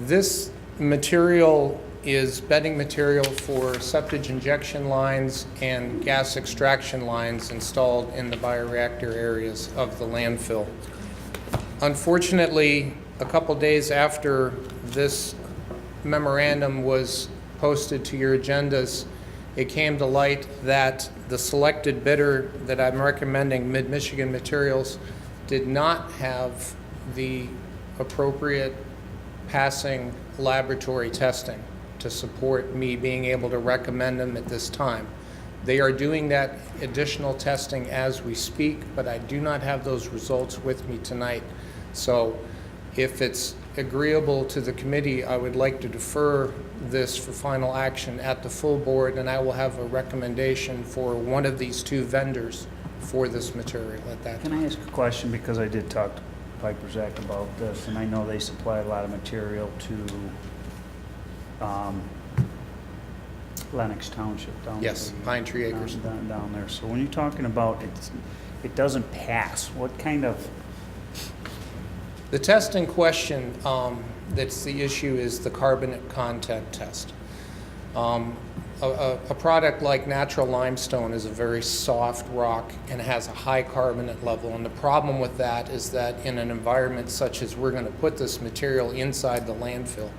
This material is bedding material for septic injection lines and gas extraction lines installed in the bioreactor areas of the landfill. Unfortunately, a couple days after this memorandum was posted to your agendas, it came to light that the selected bidder that I'm recommending, Mid-Michigan Materials, did not have the appropriate passing laboratory testing to support me being able to recommend them at this time. They are doing that additional testing as we speak, but I do not have those results with me tonight. So if it's agreeable to the committee, I would like to defer this for final action at the full board, and I will have a recommendation for one of these 2 vendors for this material at that time. Can I ask a question, because I did talk to Piper Zach about this, and I know they supply a lot of material to Lennox Township down there. Yes, Pine Tree Acres. Down there. So when you're talking about it doesn't pass, what kind of, The test in question that's the issue is the carbonate content test. A product like natural limestone is a very soft rock and has a high carbonate level. And the problem with that is that in an environment such as we're going to put this material inside the landfill,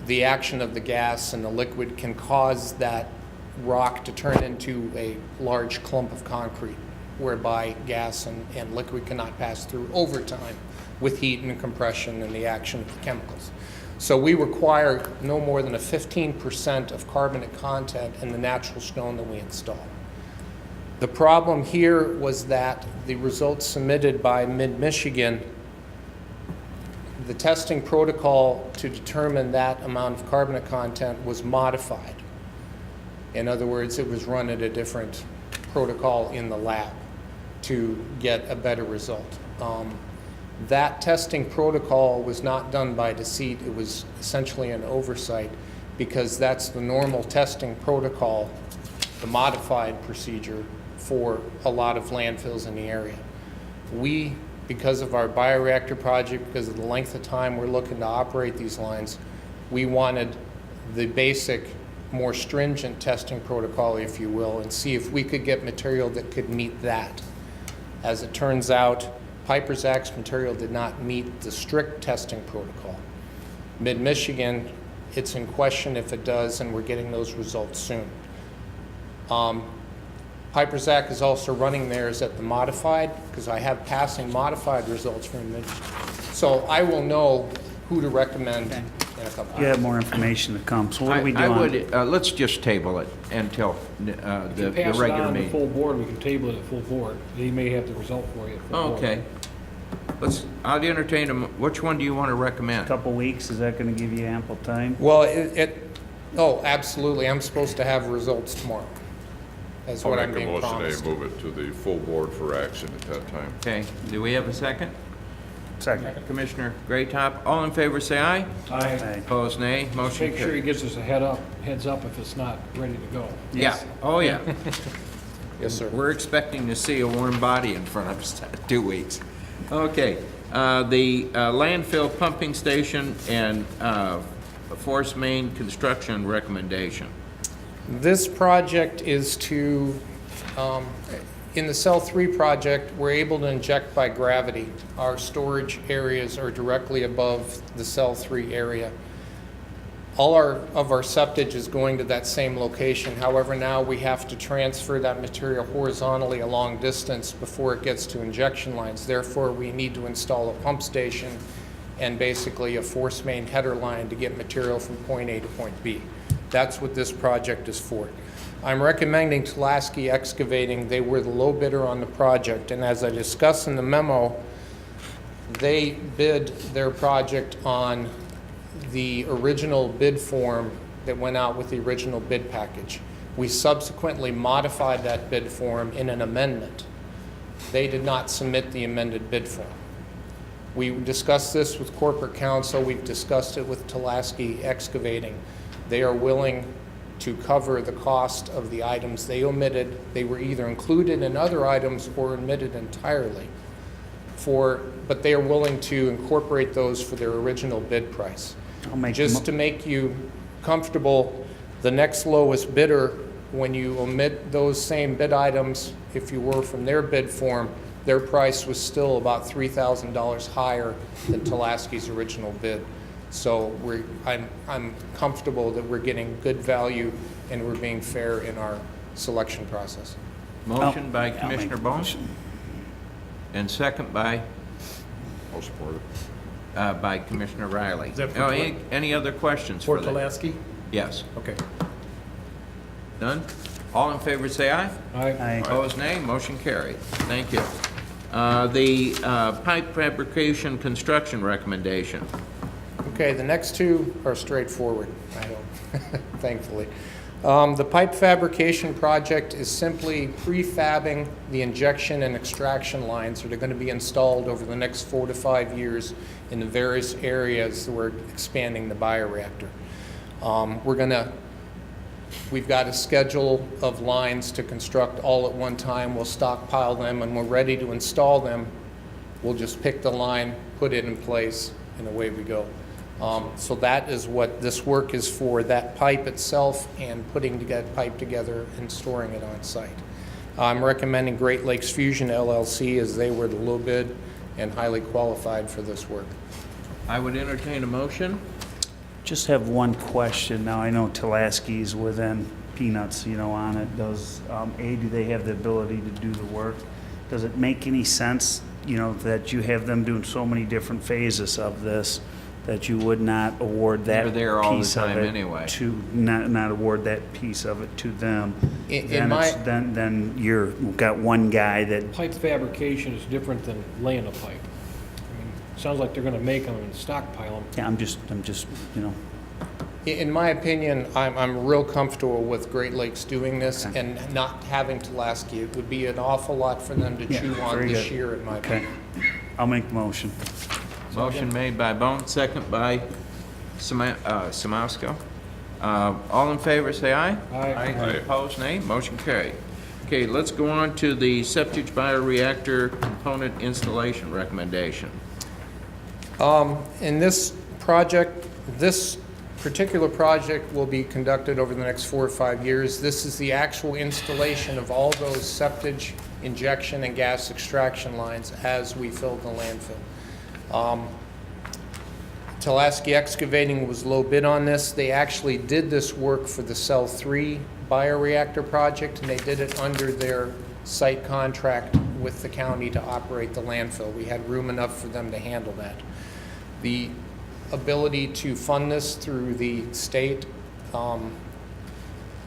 the action of the gas and the liquid can cause that rock to turn into a large clump of concrete, whereby gas and liquid cannot pass through over time with heat and compression and the action of the chemicals. So we require no more than a 15% of carbonate content in the natural stone that we install. The problem here was that the results submitted by Mid-Michigan, the testing protocol to determine that amount of carbonate content was modified. In other words, it was run at a different protocol in the lab to get a better result. That testing protocol was not done by deceit. It was essentially an oversight, because that's the normal testing protocol, the modified procedure for a lot of landfills in the area. We, because of our bioreactor project, because of the length of time we're looking to operate these lines, we wanted the basic, more stringent testing protocol, if you will, and see if we could get material that could meet that. As it turns out, Piper Zach's material did not meet the strict testing protocol. Mid-Michigan, it's in question if it does, and we're getting those results soon. Piper Zach is also running theirs at the modified, because I have passing modified results from them. So I will know who to recommend in a couple You of have more information to come, so what do we do I on? would, let's just table it until the If you pass it regular on to meeting. full board, we can table it at full board. They may have the result for you at full board. Okay. I'll entertain them. Which one do you want to recommend? Couple weeks, is that gonna give you ample time? Well, oh, absolutely. I'm supposed to have results tomorrow. That's I'll what I'm make a being motion promised. to move it to the full board for action at that time. Okay, do we have a second? Second. Commissioner Graytop, all in favor, say aye. Aye. Opposed, nay. Motion Make sure he carried. gives us a heads up if it's not ready to go. Yeah, oh, yeah. Yes, sir. We're expecting to see a warm body in front of us 2 weeks. Okay, the landfill pumping station and force main construction recommendation. This project is to, in the Cell 3 project, we're able to inject by gravity. Our storage areas are directly above the Cell 3 area. All of our septage is going to that same location. However, now we have to transfer that material horizontally a long distance before it gets to injection lines. Therefore, we need to install a pump station and basically a force main header line to get material from point A to point B. That's what this project is for. I'm recommending Tulaski Excavating. They were the low bidder on the project, and as I discussed in the memo, they bid their project on the original bid form that went out with the original bid package. We subsequently modified that bid form in an amendment. They did not submit the amended bid form. We discussed this with corporate counsel. We've discussed it with Tulaski Excavating. They are willing to cover the cost of the items they omitted. They were either included in other items or omitted entirely. But they are willing to incorporate those for their original bid price. Just to make you comfortable, the next lowest bidder, when you omit those same bid items, if you were from their bid form, their price was still about $3,000 higher than Tulaski's original bid. So I'm comfortable that we're getting good value and we're being fair in our selection process. Motion by I'll make Commissioner the Bone motion. and second by I'll support it. by Commissioner Riley. Is that for Any other questions For for that? Tulaski? Yes. Okay. None? All in favor, say aye. Aye. Opposed, nay. Motion carried. Thank you. The pipe fabrication construction recommendation. Okay, the next two are straightforward, I hope, thankfully. The pipe fabrication project is simply prefabbing the injection and extraction lines that are going to be installed over the next 4 to 5 years in the various areas that we're expanding the bioreactor. We've got a schedule of lines to construct all at one time. We'll stockpile them, and when we're ready to install them, we'll just pick the line, put it in place, and away we go. So that is what this work is for, that pipe itself and putting that pipe together and storing it on site. I'm recommending Great Lakes Fusion LLC as they were the low bid and highly qualified for this work. I would entertain a motion. Just have one question. Now, I know Tulaski's within peanuts, on it. Do they have the ability to do the work? Does it make any sense, that you have them doing so many different phases of this, that you would not award that They're there all the piece of time it anyway. to, not award that piece of it to them? Then you've got one guy that, Pipe fabrication is different than laying a pipe. I mean, sounds like they're gonna make them and stockpile them. yeah, I'm just, In my opinion, I'm real comfortable with Great Lakes doing this Okay. and not having Tulaski. It would be an awful lot for them to Yeah, chew on very this good. year, in my okay. opinion. I'll make the motion. Motion made by Bone, second by Samowsko. All in favor, say aye. Aye. Opposed, nay. Motion carried. Okay, let's go on to the septic bioreactor component installation recommendation. In this project, this particular project will be conducted over the next 4 or 5 years. This is the actual installation of all those septage, injection, and gas extraction lines as we fill the landfill. Tulaski Excavating was low bid on this. They actually did this work for the Cell 3 bioreactor project, and they did it under their site contract with the county to operate the landfill. We had room enough for them to handle that. The ability to fund this through the state,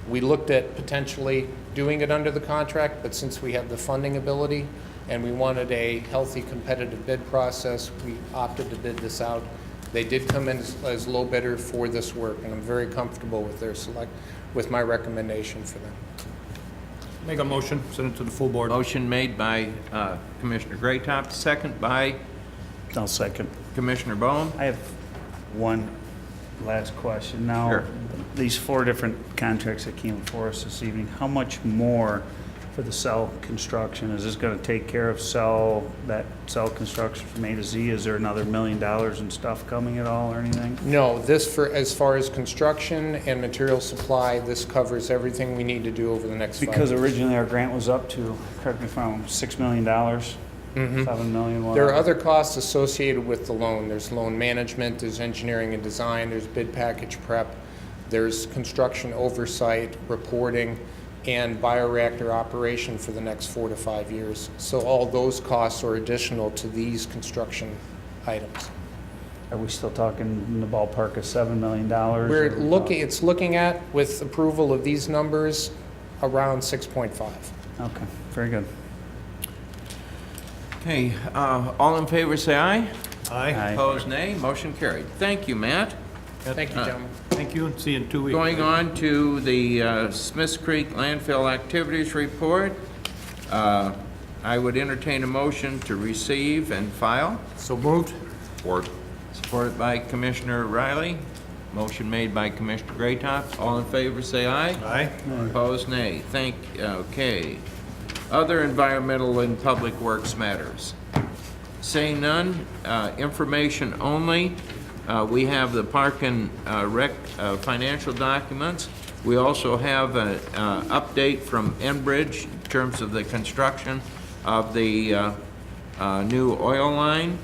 we looked at potentially doing it under the contract, but since we have the funding ability and we wanted a healthy competitive bid process, we opted to bid this out. They did come in as low bidder for this work, and I'm very comfortable with with my recommendation for them. Make a motion, send it to the full board. Motion made by Commissioner Graytop, second by I'll second. Commissioner Bohm. I have one last question. Now, Sure. these 4 different contracts that came before us this evening, how much more for the cell construction? Is this going to take care of that cell construction from A to Z? Is there another $1 million and stuff coming at all or anything? No, this as far as construction and material supply, this covers everything we need to do over the next 5 years. Because originally our grant was up to, correct me if I'm wrong, $6 million, $7 million, whatever. There are other costs associated with the loan. There's loan management, there's engineering and design, there's bid package prep, there's construction oversight, reporting, and bioreactor operation for the next 4 to 5 years. So all those costs are additional to these construction items. Are we still talking in the ballpark of $7 million? It's looking at, with approval of these numbers, around 6.5. Okay, very good. Okay, all in favor say aye. Aye. Opposed, nay. Motion carried. Thank you, Matt. Thank you, gentlemen. Thank you, and see you in 2 weeks. Going on to the Smiths Creek Landfill Activities Report. I would entertain a motion to receive and file. So moved. Support. Supported by Commissioner Riley. Motion made by Commissioner Graytop. All in favor, say aye. Aye. Opposed, nay. Okay. Other environmental and public works matters. Seeing none, information only. We have the Park and Rec financial documents. We also have an update from Enbridge in terms of the construction of the new oil line.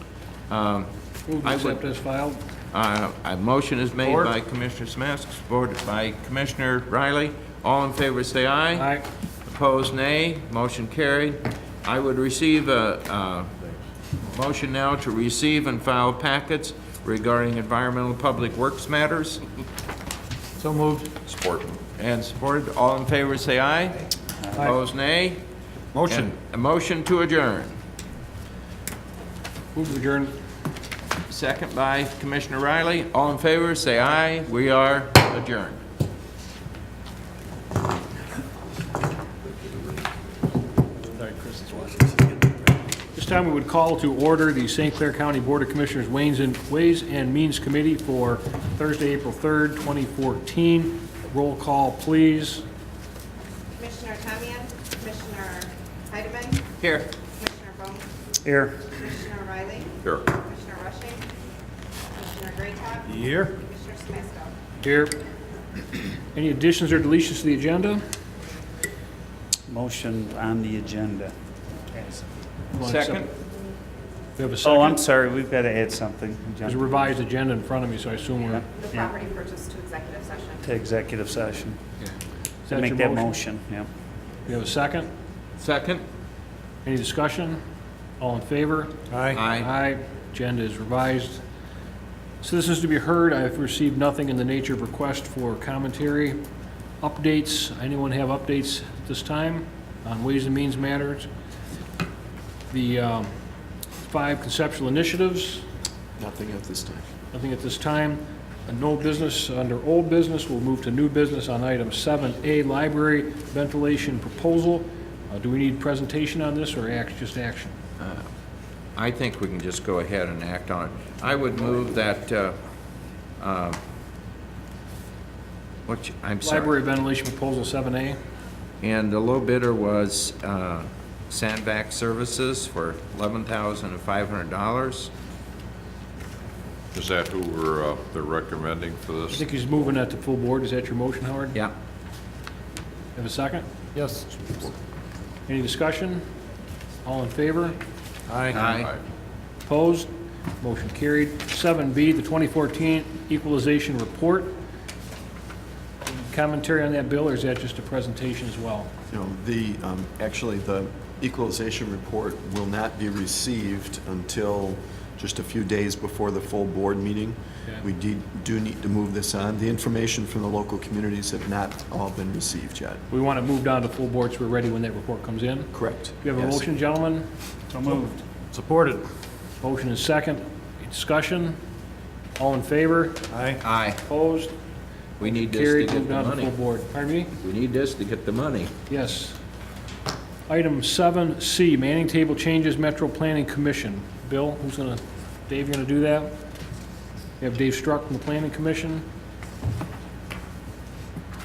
Move to accept as filed. A motion is made by Commissioner Smith, supported by Commissioner Riley. All in favor say aye. Aye. Opposed, nay. Motion carried. I would receive a motion now to receive and file packets regarding environmental public works matters. So moved. Support. And supported. All in favor say aye. Opposed, nay. Motion. And a motion to adjourn. Move to adjourn. Second by Commissioner Riley. All in favor say aye. We are adjourned. This time we would call to order the St. Clair County Board of Commissioners Ways and Means Committee for Thursday, April 3rd, 2014. Roll call, please. Commissioner Tamian, Commissioner Heidemann, Here. Commissioner Bowman, Here. Commissioner Riley, Here. Commissioner Rushing, Commissioner Graytop, Here. Commissioner Smasto. Here. Any additions or deletions to the agenda? Motion on the agenda. Second. We have a second. Oh, I'm sorry, we've got to add something. There's a revised agenda in front of me, so I assume we're... The property purchase to executive session. To executive session. Is To that make your that motion, yeah. We have a second. Second. Any discussion? All in favor? Aye. Aye. Aye. Agenda is revised. Citizens to be heard, I have received nothing in the nature of request for commentary. Updates, anyone have updates at this time on Ways and Means matters? The 5 conceptual initiatives, Nothing at this time. nothing at this time. No business under old business, we'll move to new business on item 7A, library ventilation proposal. Do we need presentation on this or just action? I think we can just go ahead and act on it. I would move that, I'm sorry. Library ventilation proposal 7A. And the low bidder was Sandvac Services for $11,500. Is that who they're recommending for I this? think he's moving that to full board. Is that your motion, Howard? Yeah. Have a second? Yes. Any discussion? All in favor? Aye. Aye. Opposed? Motion carried. 7B, the 2014 Equalization Report. Commentary on that, Bill, or is that just a presentation as well? You know, actually, the equalization report will not be received until just a few days before the full board meeting. Okay. We do need to move this on. The information from the local communities have not all been received yet. We want to move down to full board so we're ready when that report comes in. Correct. Do you have a Yes. motion, gentlemen? So moved. Supported. Motion is second. Any discussion? All in favor? Aye. Aye. Opposed? We need this to Carried, get move the down to money. full board. Pardon me? We need this to get the money. Yes. Item 7C, Manning Table Changes, Metro Planning Commission. Bill, Dave, you gonna do that? You have Dave Struck from the Planning Commission.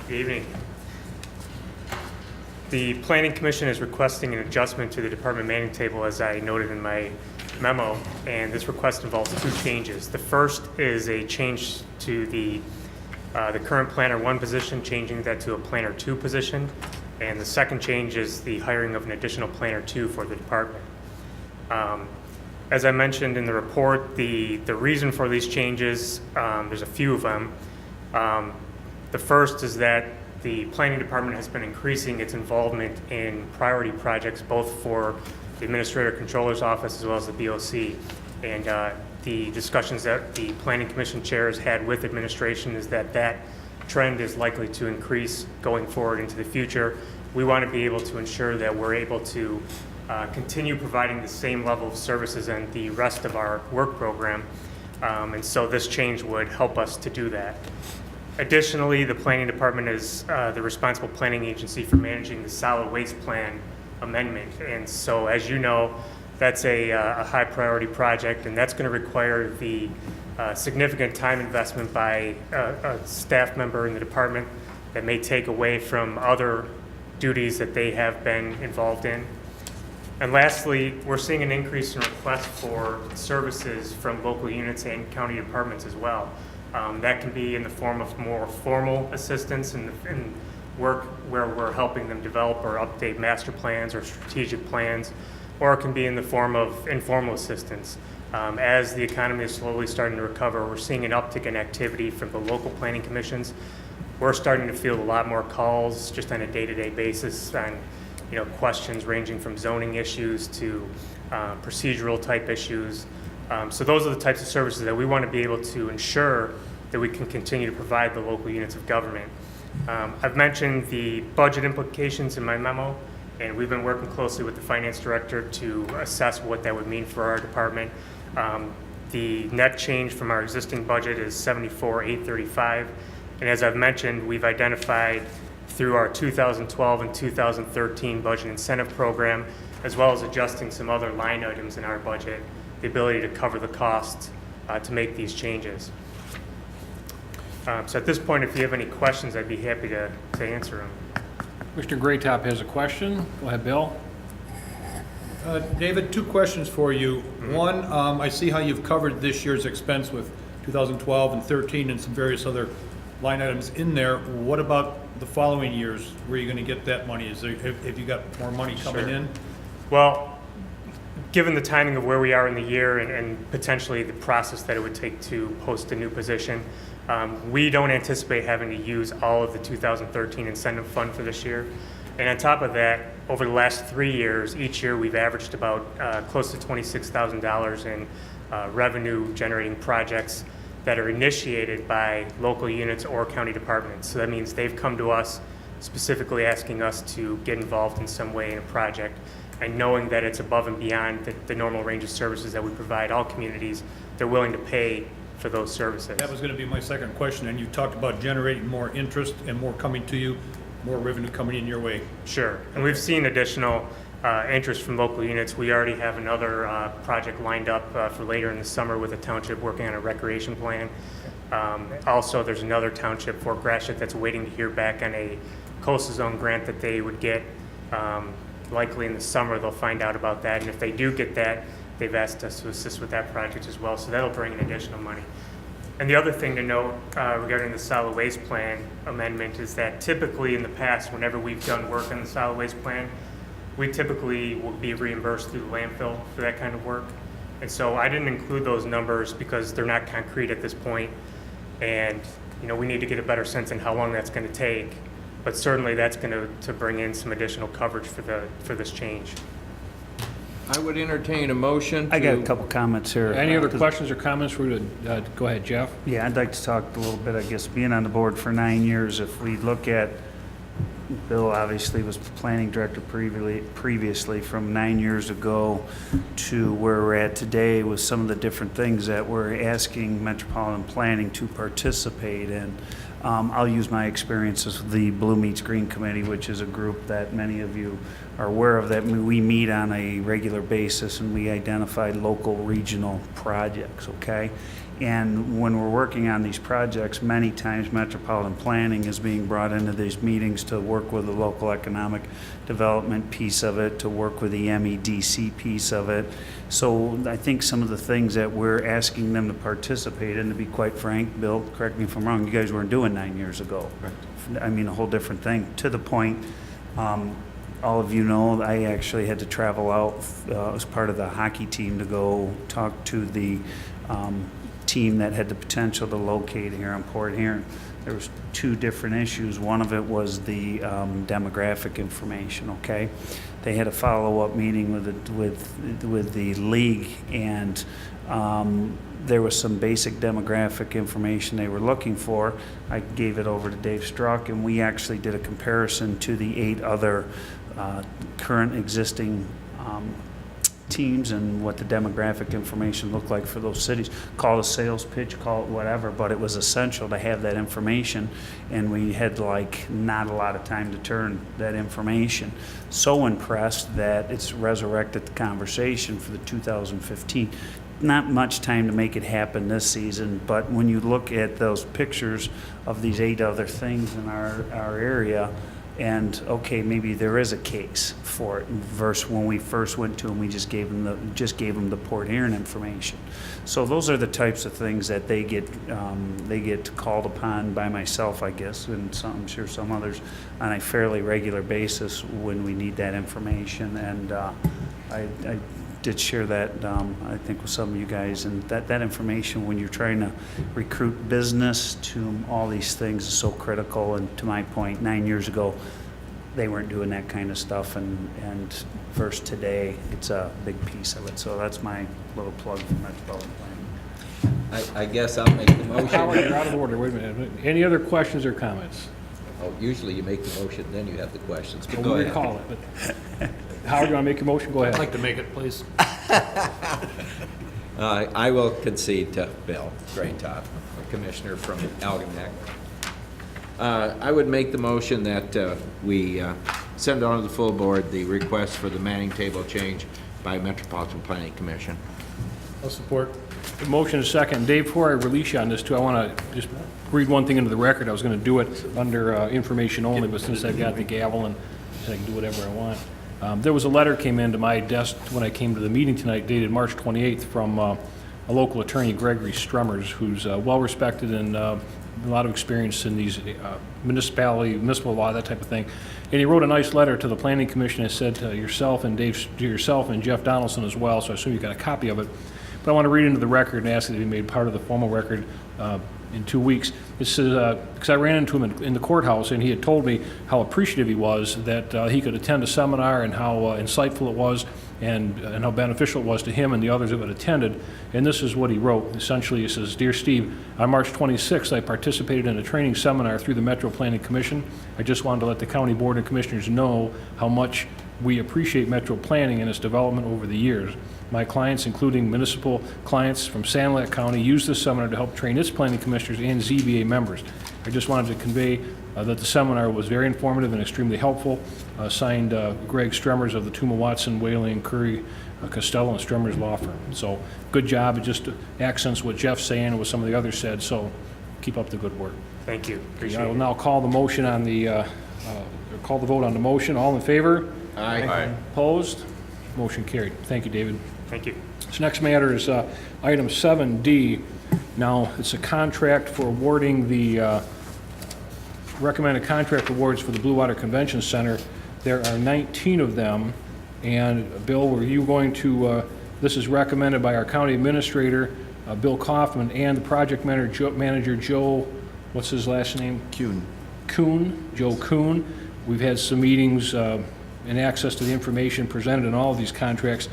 Good evening. The Planning Commission is requesting an adjustment to the Department Manning Table, as I noted in my memo, and this request involves two changes. The first is a change to the current Planner 1 position, changing that to a Planner 2 position, and the second change is the hiring of an additional Planner 2 for the department. As I mentioned in the report, the reason for these changes, there's a few of them. The first is that the planning department has been increasing its involvement in priority projects, both for the Administrator Controller's Office as well as the BOC. And the discussions that the Planning Commission chair has had with administration is that trend is likely to increase going forward into the future. We want to be able to ensure that we're able to continue providing the same level of services and the rest of our work program. And so this change would help us to do that. Additionally, the planning department is the responsible planning agency for managing the solid waste plan amendment. And so, as you know, that's a high priority project, and that's going to require the significant time investment by a staff member in the department that may take away from other duties that they have been involved in. And lastly, we're seeing an increase in requests for services from local units and county departments as well. That can be in the form of more formal assistance in work where we're helping them develop or update master plans or strategic plans, or it can be in the form of informal assistance. As the economy is slowly starting to recover, we're seeing an uptick in activity from the local planning commissions. We're starting to field a lot more calls just on a day-to-day basis on questions ranging from zoning issues to procedural type issues. So those are the types of services that we want to be able to ensure that we can continue to provide the local units of government. I've mentioned the budget implications in my memo, and we've been working closely with the finance director to assess what that would mean for our department. The net change from our existing budget is $74,835, and as I've mentioned, we've identified through our 2012 and 2013 budget incentive program, as well as adjusting some other line items in our budget, the ability to cover the cost to make these changes. So at this point, if you have any questions, I'd be happy to answer them. Mr. Graytop has a question. Go ahead, Bill. David, two questions for you. One, I see how you've covered this year's expense with 2012 and 13 and some various other line items in there. What about the following years? Where are you going to get that money? Have you got more money coming in? Well, given the timing of where we are in the year and potentially the process that it would take to post a new position, we don't anticipate having to use all of the 2013 incentive fund for this year. And on top of that, over the last 3 years, each year we've averaged about close to $26,000 in revenue generating projects that are initiated by local units or county departments. So that means they've come to us specifically asking us to get involved in some way in a project, and knowing that it's above and beyond the normal range of services that we provide all communities, they're willing to pay for those services. That was going to be my second question, and you talked about generating more interest and more coming to you, more revenue coming in your way. Sure, and we've seen additional interest from local units. We already have another project lined up for later in the summer with a township working on a recreation plan. Also, there's another township, Fort Gratiot, that's waiting to hear back on a coastal zone grant that they would get likely in the summer. They'll find out about that, and if they do get that, they've asked us to assist with that project as well, so that'll bring in additional money. And the other thing to note regarding the solid waste plan amendment is that typically in the past, whenever we've done work on the solid waste plan, we typically will be reimbursed through the landfill for that kind of work. And so I didn't include those numbers because they're not concrete at this point. And, you know, we need to get a better sense in how long that's going to take. But certainly that's going to bring in some additional coverage for this change. I would entertain a motion to... I got a couple comments here. Any other questions or comments for go ahead, Jeff? Yeah, I'd like to talk a little bit, I guess, being on the board for 9 years, if we look at, Bill obviously was planning director previously from 9 years ago to where we're at today with some of the different things that we're asking metropolitan planning to participate in. I'll use my experiences with the Blue Meets Green Committee, which is a group that many of you are aware of, that we meet on a regular basis and we identify local regional projects, okay? And when we're working on these projects, many times metropolitan planning is being brought into these meetings to work with the local economic development piece of it, to work with the MEDC piece of it. So I think some of the things that we're asking them to participate in, to be quite frank, Bill, correct me if I'm wrong, you guys weren't doing 9 years ago. Right. I mean, a whole different thing. To the point, all of you know, I actually had to travel out as part of the hockey team to go talk to the team that had the potential to locate here in Port Huron. There was 2 different issues. One of it was the demographic information, okay? They had a follow-up meeting with the league, and there was some basic demographic information they were looking for. I gave it over to Dave Struck, and we actually did a comparison to the 8 other current existing teams and what the demographic information looked like for those cities. Call it a sales pitch, call it whatever, but it was essential to have that information, and we had like not a lot of time to turn that information. So impressed that it's resurrected the conversation for the 2015. Not much time to make it happen this season, but when you look at those pictures of these 8 other things in our area, and okay, maybe there is a case for it. Versus when we first went to them, we just gave them the Port Huron information. So those are the types of things that they get called upon by myself, I guess, and I'm sure some others, on a fairly regular basis when we need that information. And I did share that, I think, with some of you guys, and that information, when you're trying to recruit business to all these things, is so critical. And to my point, 9 years ago, they weren't doing that kind of stuff, and versus today, it's a big piece of it. So that's my little plug for metropolitan planning. I guess I'll make the motion. Howard, you're out of order. Wait a minute. Any other questions or comments? Oh, usually you make the motion, then you have the questions. But Well, go we'll ahead. recall it, but Howard, you want to make your motion? Go ahead. I'd like to make it, please. I will concede to Bill Greatop, a commissioner from Algonac. I would make the motion that we send on to the full board the request for the manning table change by Metropolitan Planning Commission. I'll support. The motion is second. Dave, before I release you on this too, I want to just read one thing into the record. I was going to do it under information only, but since I've got the gavel and I can do whatever I want. There was a letter came into my desk when I came to the meeting tonight, dated March 28th, from a local attorney, Gregory Strummers, who's well-respected and a lot of experience in these municipal law, that type of thing. And he wrote a nice letter to the Planning Commission and said to yourself and Jeff Donaldson as well, so I assume you got a copy of it. But I want to read into the record and ask it to be made part of the formal record in 2 weeks. It says, because I ran into him in the courthouse, and he had told me how appreciative he was that he could attend a seminar, and how insightful it was, and how beneficial it was to him and the others that had attended. And this is what he wrote. Essentially, he says, "Dear Steve, on March 26th, I participated in a training seminar through the Metro Planning Commission. I just wanted to let the County Board of Commissioners know how much we appreciate Metro Planning and its development over the years. My clients, including municipal clients from Sanilac County, used this seminar to help train its planning commissioners and ZBA members. I just wanted to convey that the seminar was very informative and extremely helpful." Signed Greg Strummers of the Tuma Watson, Whaling, Curry, Costello, and Strummers Law Firm. So good job. It just accents what Jeff's saying and what some of the others said. So keep up the good work. Thank you. Appreciate I will it. now call the motion on the call the vote on the motion. All in favor? Aye. Aye. Opposed? Motion carried. Thank you, David. Thank you. This next matter is item 7D. Now, it's a contract for awarding the recommended contract awards for the Blue Water Convention Center. There are 19 of them, and Bill, were you going to, This is recommended by our county administrator, Bill Kaufman, and the project manager, Joe, what's his last name? Kuhn, Joe Kuhn. We've had some meetings and access to the information presented in all of these contracts.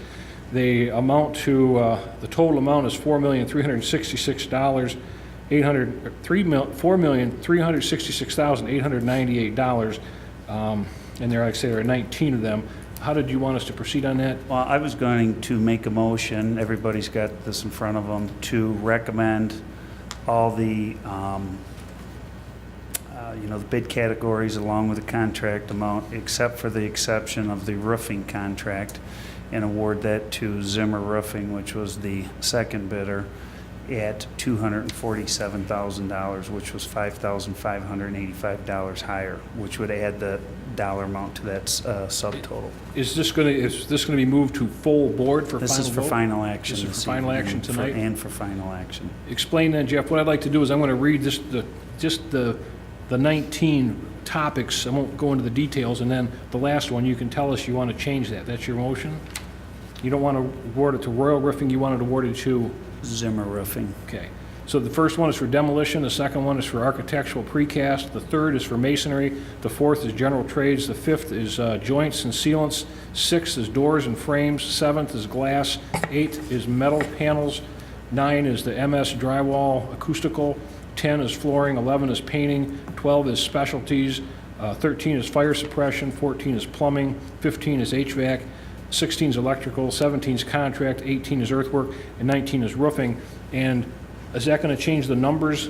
They amount to, the total amount is $4,366,898. And there, like I say, there are 19 of them. How did you want us to proceed on that? Well, I was going to make a motion, everybody's got this in front of them, to recommend all the, the bid categories along with the contract amount, except for the exception of the roofing contract, and award that to Zimmer Roofing, which was the second bidder, at $247,000, which was $5,585 higher, which would add the dollar amount to that subtotal. Is this going to be moved to full board for final vote? This is for final action. This is for final action tonight? And for final action. Explain that, Jeff. What I'd like to do is I'm going to read just the 19 topics. I won't go into the details, and then the last one, you can tell us you want to change that. That's your motion? You don't want to award it to Royal Roofing, you want it awarded to? Zimmer Roofing. Okay. So the first one is for demolition, the second one is for architectural precast, the third is for masonry, the fourth is general trades, the fifth is joints and sealants, sixth is doors and frames, seventh is glass, eighth is metal panels, 9 is the MS drywall acoustical, 10 is flooring, 11 is painting, 12 is specialties, 13 is fire suppression, 14 is plumbing, 15 is HVAC, 16 is electrical, 17 is contract, 18 is earthwork, and 19 is roofing. And is that going to change the numbers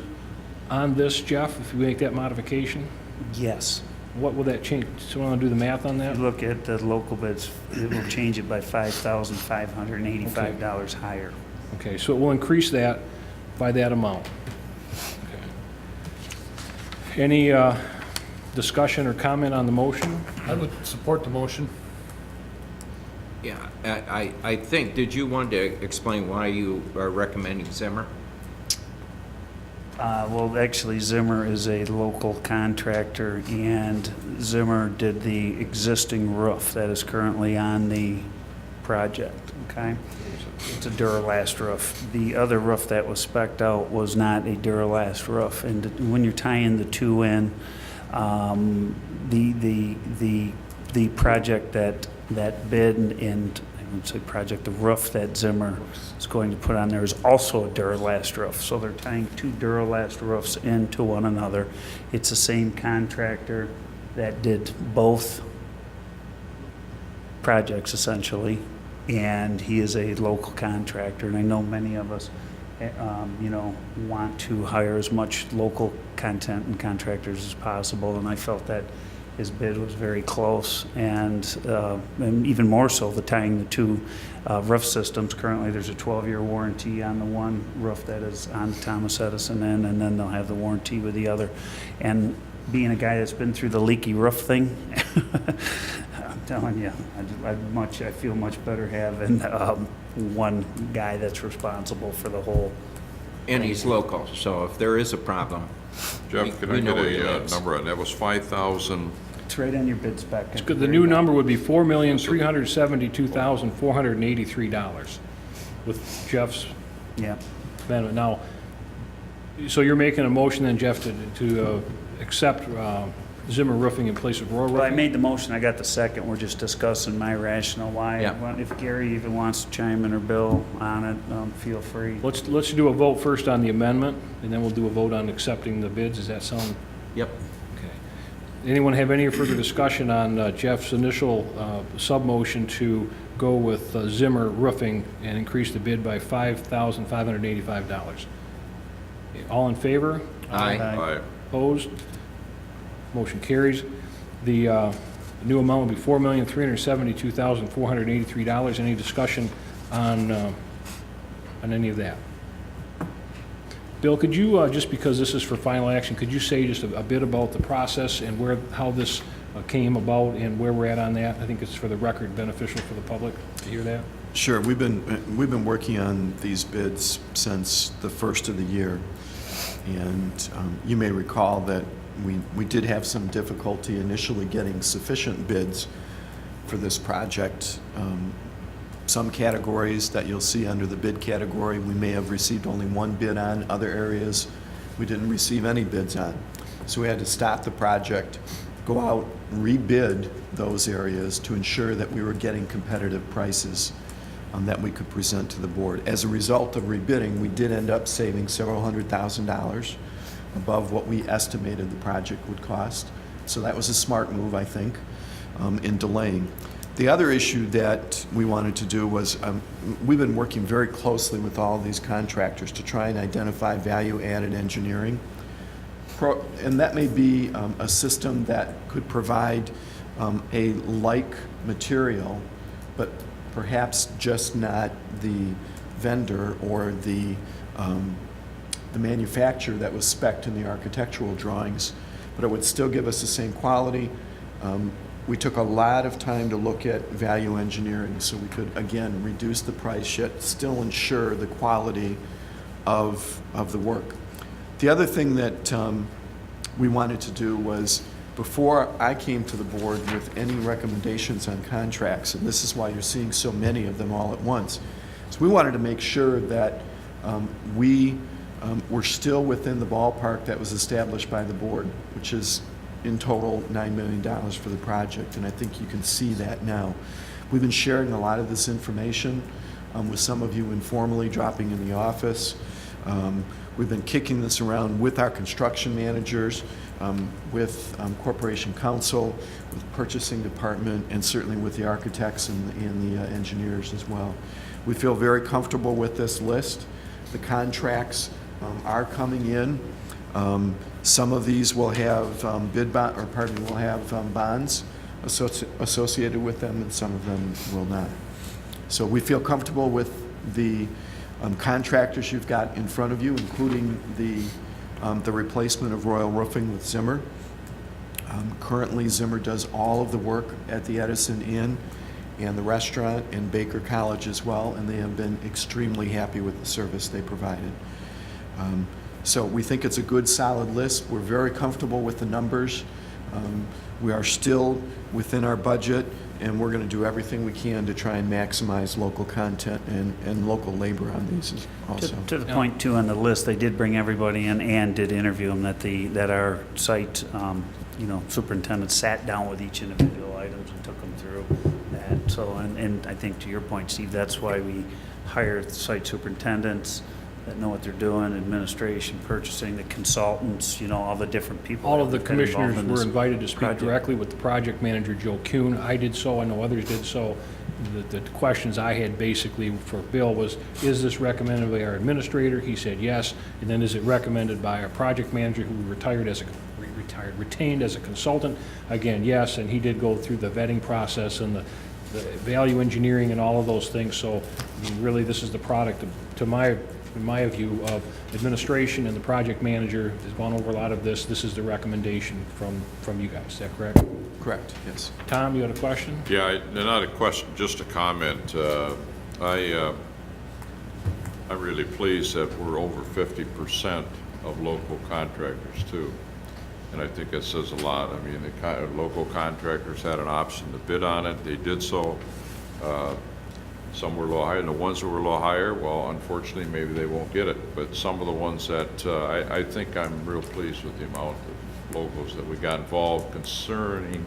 on this, Jeff, if we make that modification? Yes. What will that change? So I want to do the math on that? If you look at the local bids, it will change it by $5,585 higher. Okay, so it will increase that by that amount. Okay. Any discussion or comment on the motion? I would support the motion. Yeah, I think, did you want to explain why you are recommending Zimmer? Well, actually, Zimmer is a local contractor, and Zimmer did the existing roof that is currently on the project, okay? It's a Duralast roof. The other roof that was spec'd out was not a Duralast roof, and when you're tying the two in, the project that bid and I would say project, the roof that Zimmer is going to put on there is also a Duralast roof. So they're tying two Duralast roofs into one another. It's the same contractor that did both projects essentially, and he is a local contractor. And I know many of us, want to hire as much local content and contractors as possible, and I felt that his bid was very close, and even more so, the tying the two roof systems. Currently, there's a 12-year warranty on the one roof that is on Thomas Edison end, and then they'll have the warranty with the other. And being a guy that's been through the leaky roof thing, I'm telling you, I feel much better having one guy that's responsible for the whole. And he's local, so if there is a problem, Jeff, can I get a number on that? Was 5,000? It's right on your bid spec. The new number would be $4,372,483 with Jeff's amendment. Now, so you're making a motion then, Jeff, to accept Zimmer Roofing in place of Royal Roofing? Well, I made the motion, I got the second, we're just discussing my rationale why. Yeah. If Gary even wants to chime in or Bill on it, feel free. Let's do a vote first on the amendment, and then we'll do a vote on accepting the bids. Does that sound? Yep. Okay. Anyone have any further discussion on Jeff's initial sub-motion to go with Zimmer Roofing and increase the bid by $5,585? All in favor? Aye. Aye. Opposed? Motion carries. The new amount will be $4,372,483. Any discussion on any of that? Bill, could you, just because this is for final action, could you say just a bit about the process and how this came about and where we're at on that? I think it's for the record beneficial for the public to hear that. Sure. We've been working on these bids since the first of the year, and you may recall that we did have some difficulty initially getting sufficient bids for this project. Some categories that you'll see under the bid category, we may have received only one bid on. Other areas, we didn't receive any bids on. So we had to stop the project, go out, rebid those areas to ensure that we were getting competitive prices that we could present to the board. As a result of rebidding, we did end up saving several $100,000 above what we estimated the project would cost. So that was a smart move, I think, in delaying. The other issue that we wanted to do was, we've been working very closely with all of these contractors to try and identify value-added engineering. And that may be a system that could provide a like material, but perhaps just not the vendor or the manufacturer that was spec'd in the architectural drawings, but it would still give us the same quality. We took a lot of time to look at value engineering so we could, again, reduce the price yet still ensure the quality of the work. The other thing that we wanted to do was, before I came to the board with any recommendations on contracts, and this is why you're seeing so many of them all at once, so we wanted to make sure that we were still within the ballpark that was established by the board, which is in total $9 million for the project, and I think you can see that now. We've been sharing a lot of this information with some of you informally, dropping in the office. We've been kicking this around with our construction managers, with Corporation Counsel, with Purchasing Department, and certainly with the architects and the engineers as well. We feel very comfortable with this list. The contracts are coming in. Some of these will have will have bonds associated with them, and some of them will not. So we feel comfortable with the contractors you've got in front of you, including the replacement of Royal Roofing with Zimmer. Currently, Zimmer does all of the work at the Edison Inn and the restaurant and Baker College as well, and they have been extremely happy with the service they provided. So we think it's a good, solid list. We're very comfortable with the numbers. We are still within our budget, and we're going to do everything we can to try and maximize local content and local labor on these also. To the point too, on the list, they did bring everybody in and did interview them, that our site, superintendent sat down with each individual items and took them through that. So, and I think to your point, Steve, that's why we hire site superintendents that know what they're doing, administration, purchasing, the consultants, all the different people. All of the that have been involved commissioners in were this invited to speak project. directly with the project manager, Joe Kuhn. I did so, I know others did so. The questions I had basically for Bill was, is this recommended by our administrator? He said yes. And then is it recommended by our project manager, who retained as a consultant? Again, yes, and he did go through the vetting process and the value engineering and all of those things. So, really, this is the product, in my view, of administration, and the project manager has gone over a lot of this. This is the recommendation from you guys. Is that correct? Correct, yes. Tom, you had a question? Yeah, not a question, just a comment. I'm really pleased that we're over 50% of local contractors too. And I think that says a lot. I mean, the local contractors had an option to bid on it. They did so. Some were a little higher, and the ones that were a little higher, well, unfortunately, maybe they won't get it. But some of the ones that, I think I'm real pleased with the amount of locals that we got involved, concerning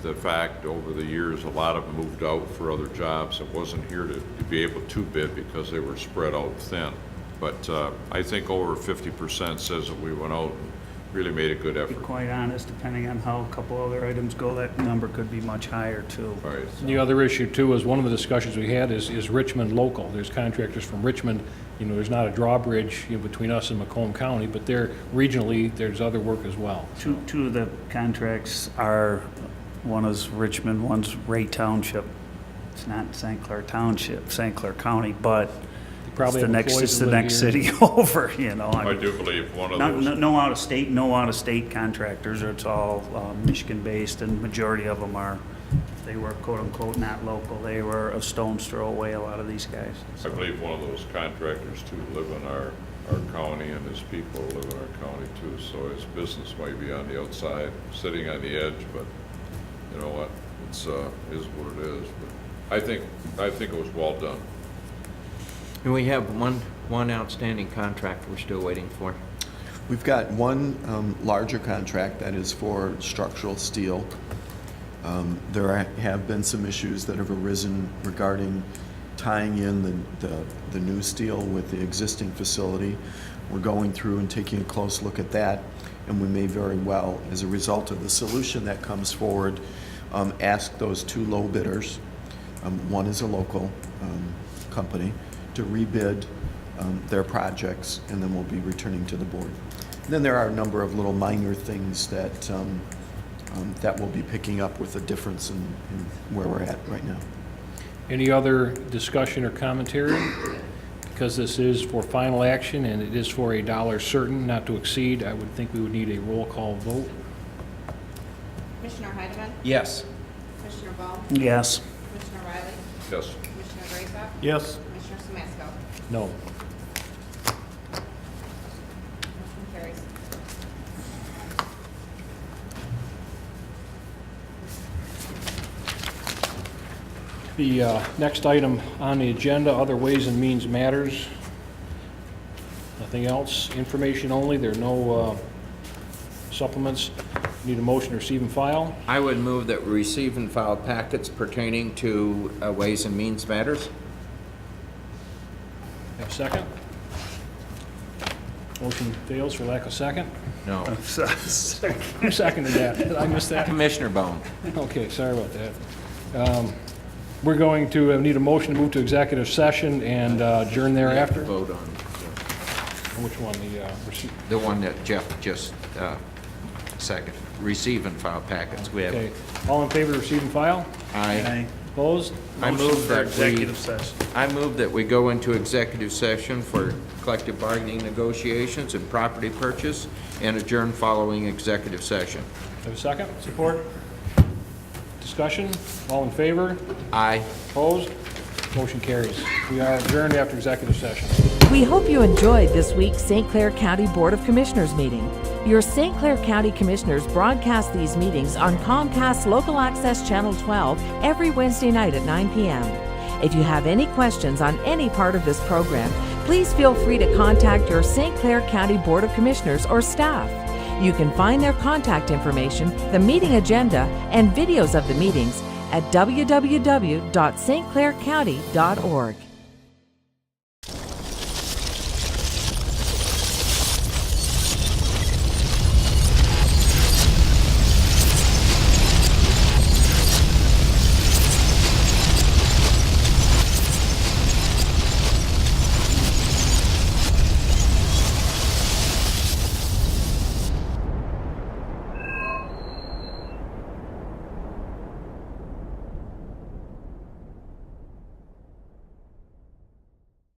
the fact over the years, a lot of them moved out for other jobs. It wasn't here to be able to bid because they were spread out thin. But I think over 50% says that we went out and really made a good To be effort. quite honest, depending on how a couple other items go, that number could be much higher too. Right. The other issue too is, one of the discussions we had is Richmond local. There's contractors from Richmond. There's not a drawbridge between us and Macomb County, but regionally, there's other work as well. Two of the contracts are, one is Richmond, one's Ray Township. It's not St. Clair Township, St. Clair County, but Probably it's the next city over, I do believe one of those. No out-of-state contractors. It's all Michigan-based, and majority of them are, if they were quote-unquote not local, they were a stone's throw away, a lot of these guys. I believe one of those contractors too live in our county, and his people live in our county too, so his business might be on the outside, sitting on the edge, but you know what, it's is what it is. But I think it was well done. And we have one outstanding contract we're still waiting for. We've got one larger contract that is for structural steel. There have been some issues that have arisen regarding tying in the new steel with the existing facility. We're going through and taking a close look at that, and we may very well, as a result of the solution that comes forward, ask those two low bidders, one is a local company, to rebid their projects, and then we'll be returning to the board. And then there are a number of little minor things that that we'll be picking up with a difference in where we're at right now. Any other discussion or commentary? Because this is for final action and it is for a dollar certain, not to exceed, I would think we would need a roll call vote. Commissioner Heidemann? Yes. Commissioner Ball? Yes. Commissioner Riley? Yes. Commissioner Greatop? Yes. Commissioner Samasco? No. Motion carries. The next item on the agenda, Other Ways and Means Matters. Nothing else, information only, there are no supplements. Need a motion to receive and file. I would move that we receive and file packets pertaining to Ways and Means Matters. Have a second? Motion fails for lack of second. No. Who seconded that? Did I miss that? Commissioner Bone. Okay, sorry about that. We're going to need a motion to move to executive session and adjourn thereafter. Vote on Which one, the one that Jeff just seconded. Receive and file packets. We have. Okay, all in favor of receive and file? Aye. Opposed? I Motion move for that executive session. I move that we go into executive session for collective bargaining negotiations and property purchase and adjourn following executive session. Have a second? Support. Discussion? All in favor? Aye. Opposed? Motion carries. We are adjourned after executive session. We hope you enjoyed this week's St. Clair County Board of Commissioners meeting. Your St. Clair County Commissioners broadcast these meetings on Comcast Local Access Channel 12 every Wednesday night at 9 p.m. If you have any questions on any part of this program, please feel free to contact your St. Clair County Board of Commissioners or staff. You can find their contact information, the meeting agenda, and videos of the meetings at www.stclaircounty.org.